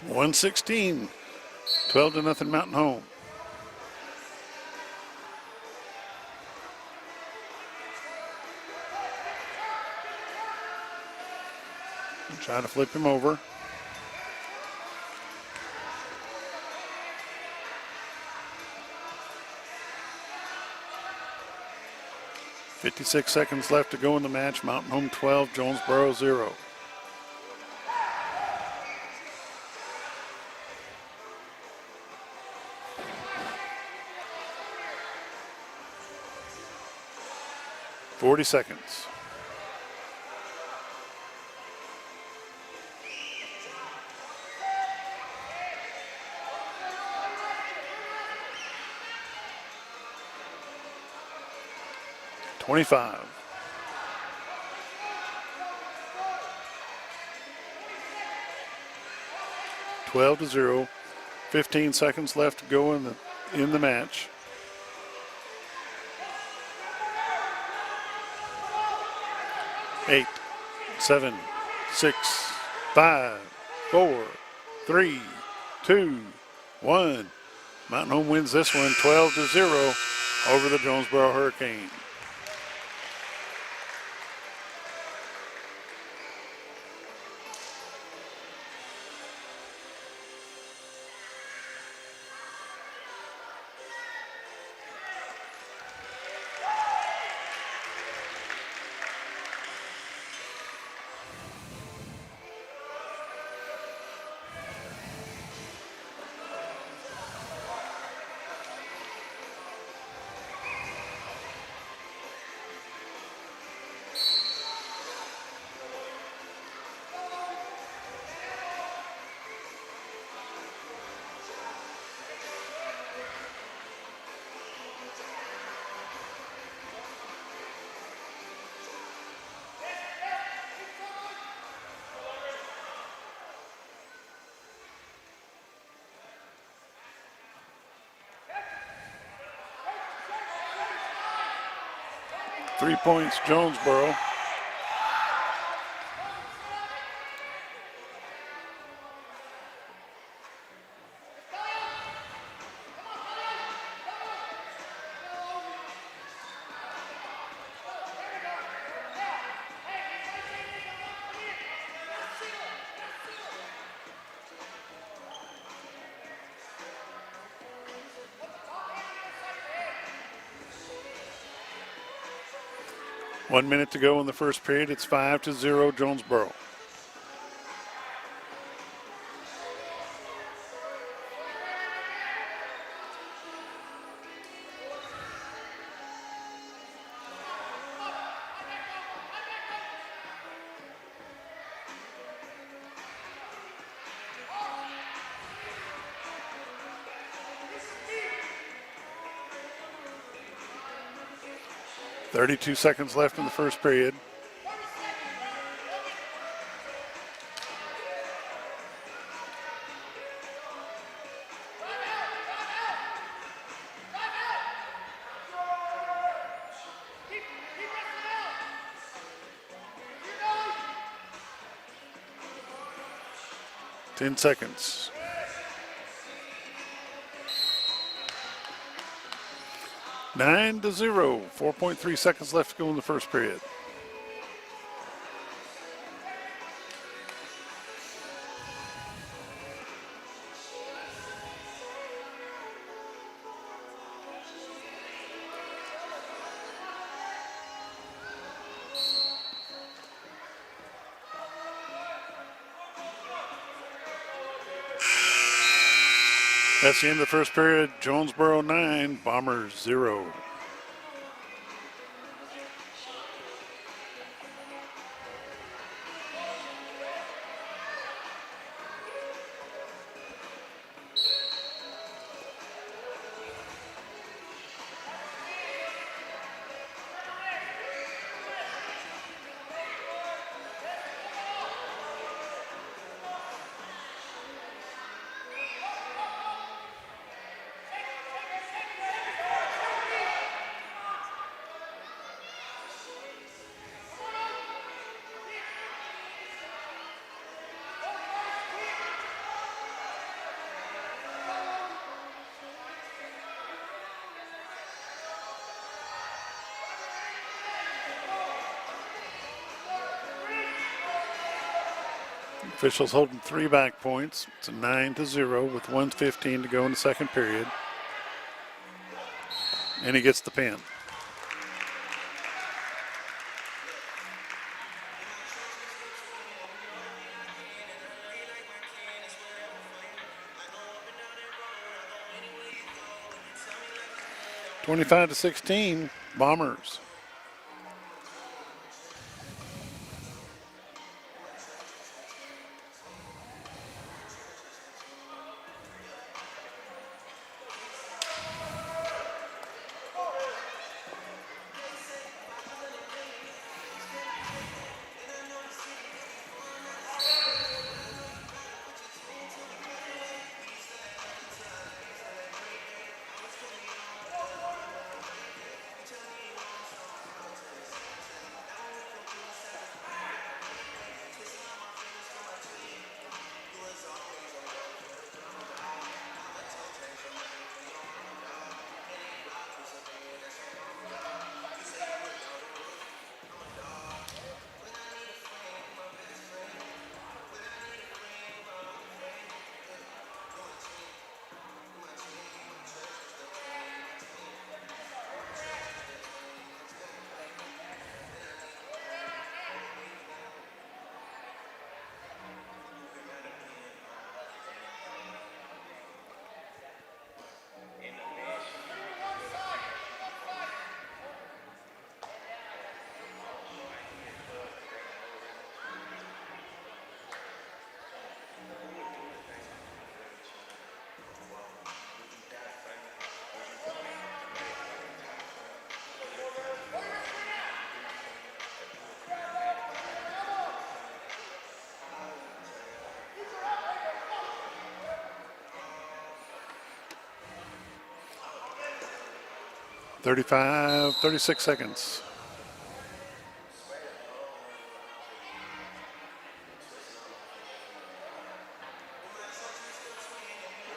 (1:16), 12-0 Mountain Home. Trying to flip him over. .56 seconds left to go in the match. Mountain Home 12, Jonesboro 0. .40 seconds. .25. (12-0). 15 seconds left to go in the match. Eight, 7, 6, 5, 4, 3, 2, 1. Mountain Home wins this one 12-0 over the Jonesboro Hurricane. Three points, Jonesboro. 1 minute to go in the first period. It's 5-0 Jonesboro. .32 seconds left in the first period. Ten seconds. 9-0. 4.3 seconds left to go in the first period. That's the end of the first period. Jonesboro 9, Bombers 0. Officials holding 3 back points. It's a 9-0 with 1:15 to go in the second period. And he gets the pin. (25-16) Bombers. .36 seconds.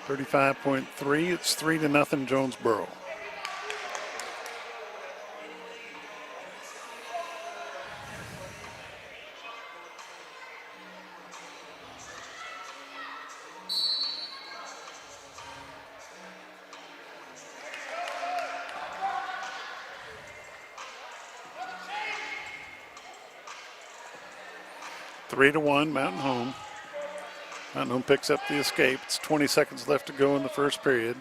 .35.3. It's 3-0 Jonesboro. 3-1, Mountain Home. Mountain Home picks up the escape. It's 20 seconds left to go in the first period.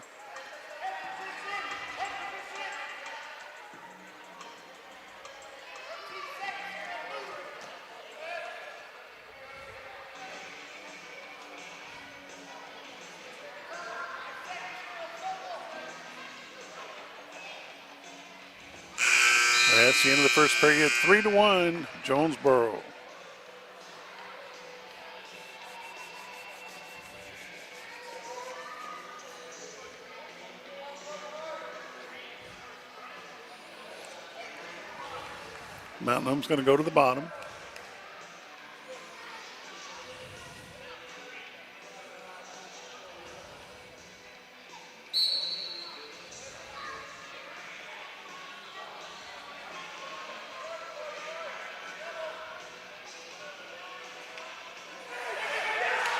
That's the end of the first period. 3-1, Jonesboro. Mountain Home's going to go to the bottom.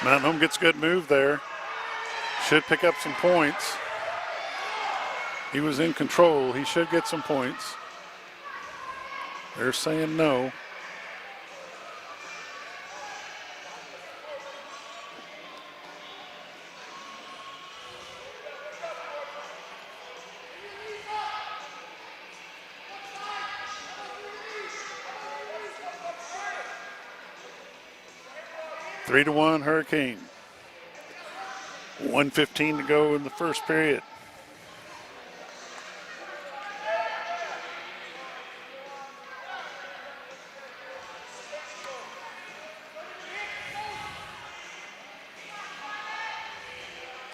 Mountain Home gets a good move there. Should pick up some points. He was in control. He should get some points. They're saying no. Three to one, Hurricane. 1:15 to go in the first period.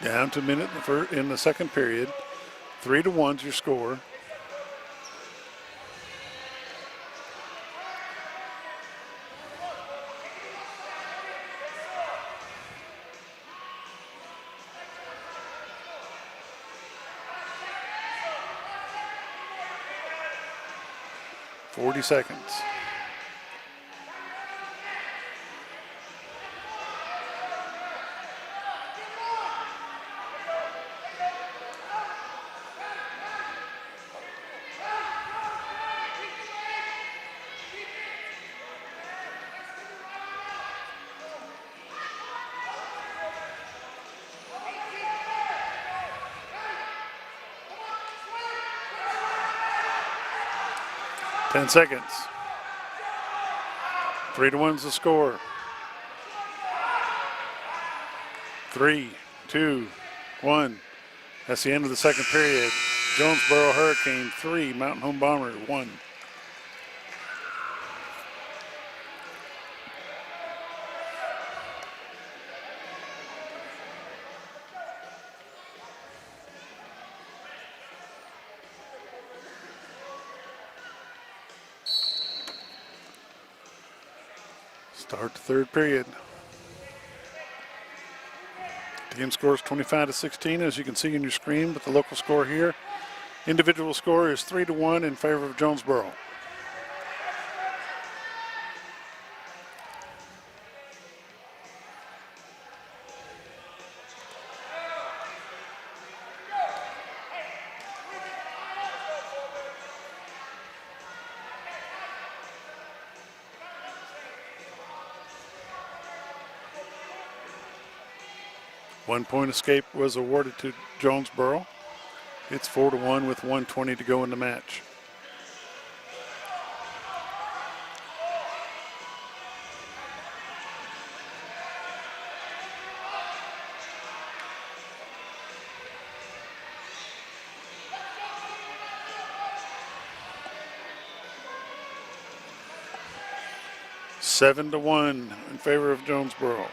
Down to a minute in the second period. 3-1's your score. Forty seconds. Ten seconds. 3-1's the score. 3, 2, 1. That's the end of the second period. Jonesboro Hurricane 3, Mountain Home Bomber 1. Start the third period. Team scores 25-16, as you can see on your screen, but the local score here, individual score is 3-1 in favor of Jonesboro. One point escape was awarded to Jonesboro. It's 4-1 with 1:20 to go in the match. Seven to 1 in favor of Jonesboro.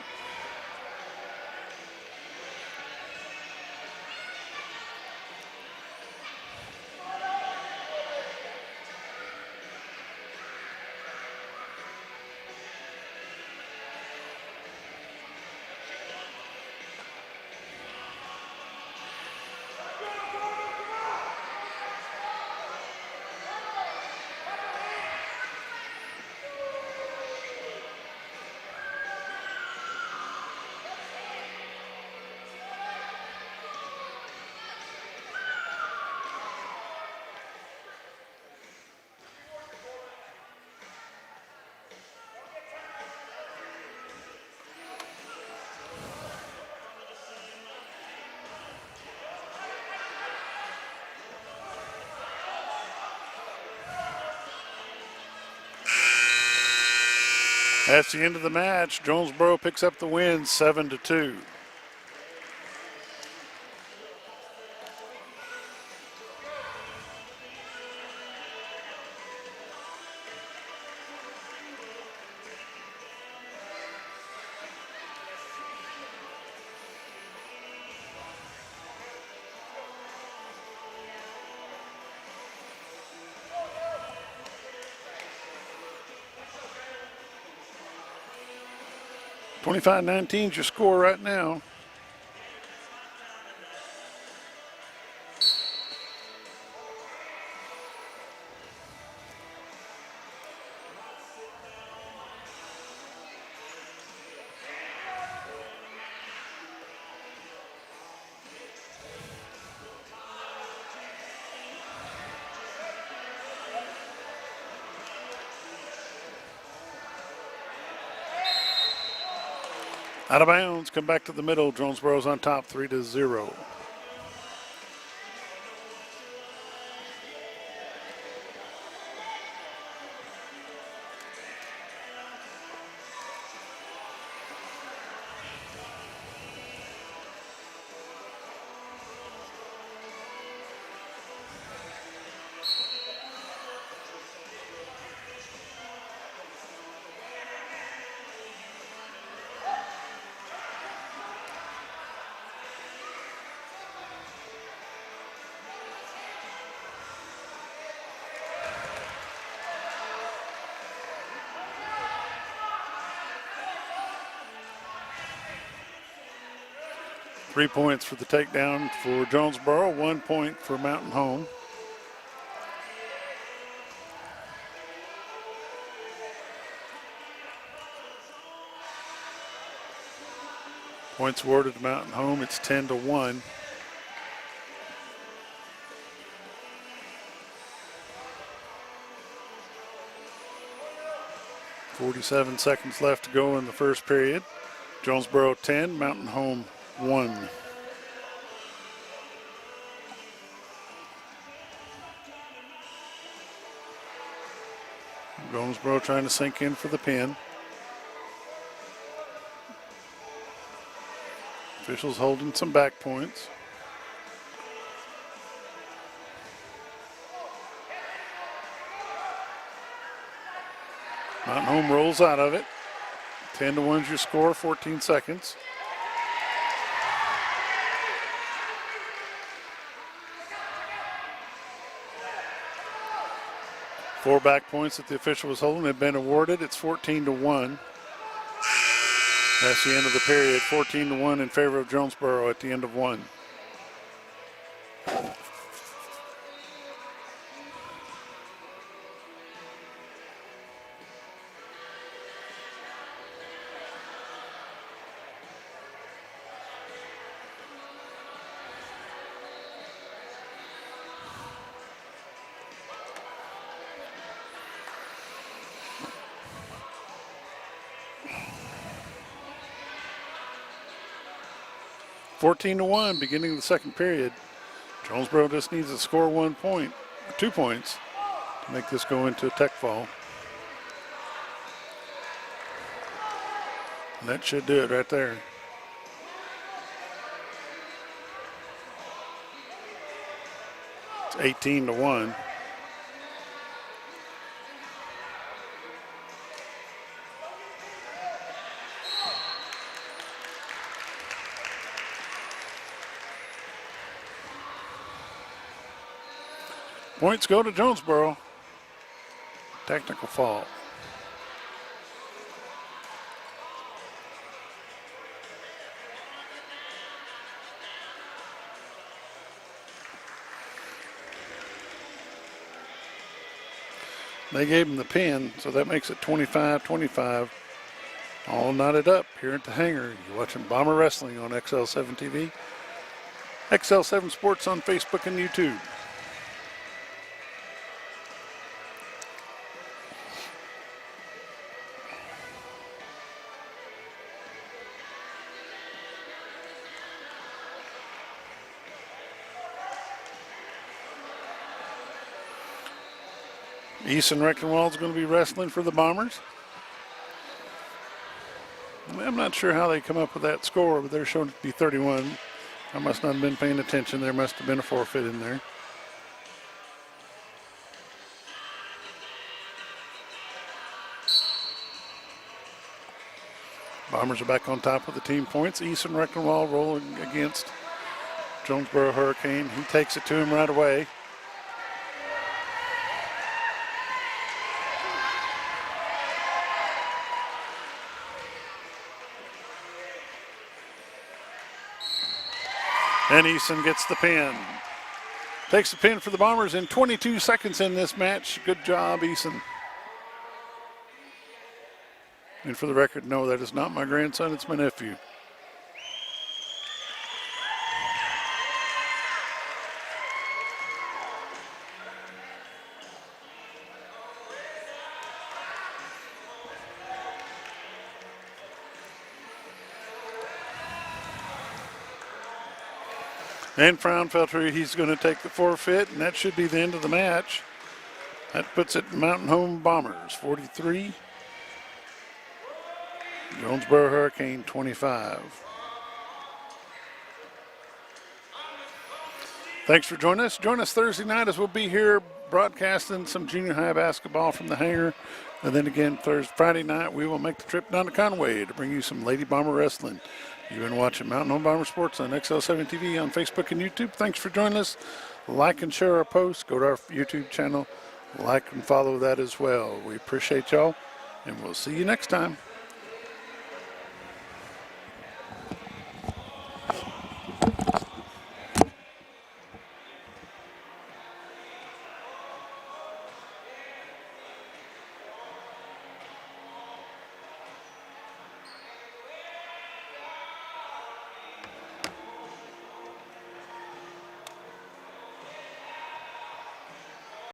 That's the end of the match. Jonesboro picks up the win 7-2. $25-19 is your score right now. Out of bounds, come back to the middle. Jonesboro's on top 3-0. Three points for the takedown for Jonesboro, 1 point for Mountain Home. Points awarded to Mountain Home, it's 10-1. .47 left to go in the first period. Jonesboro 10, Mountain Home 1. Jonesboro trying to sink in for the pin. Officials holding some back points. Mountain Home rolls out of it. 10-1's your score, 14 seconds. Four back points that the official was holding have been awarded. It's 14-1. That's the end of the period. 14-1 in favor of Jonesboro at the end of one. (14-1) beginning of the second period. Jonesboro just needs to score 1 point, 2 points to make this go into a tech fall. And that should do it right there. It's 18-1. Points go to Jonesboro. Technical foul. They gave him the pin, so that makes it 25-25. All knotted up here at the hangar. You're watching Bomber Wrestling on XL7 TV. XL7 Sports on Facebook and YouTube. Easton Reckenwald is going to be wrestling for the Bombers. I'm not sure how they come up with that score, but they're showing it to be 31. I must not have been paying attention. There must have been a forfeit in there. Bombers are back on top of the team points. Easton Reckenwall rolling against Jonesboro Hurricane. He takes it to him right away. And Easton gets the pin. Takes the pin for the Bombers in 22 seconds in this match. Good job, Easton. And for the record, no, that is not my grandson, it's my nephew. And Fraunfelter, he's going to take the forfeit, and that should be the end of the match. That puts it Mountain Home Bombers 43. Jonesboro Hurricane 25. Thanks for joining us. Join us Thursday night as we'll be here broadcasting some junior high basketball from the hangar. And then again, Friday night, we will make the trip down to Conway to bring you some Lady Bomber wrestling. You've been watching Mountain Home Bomber Sports on XL7 TV on Facebook and YouTube. Thanks for joining us. Like and share our posts. Go to our YouTube channel. Like and follow that as well. We appreciate y'all, and we'll see you next time.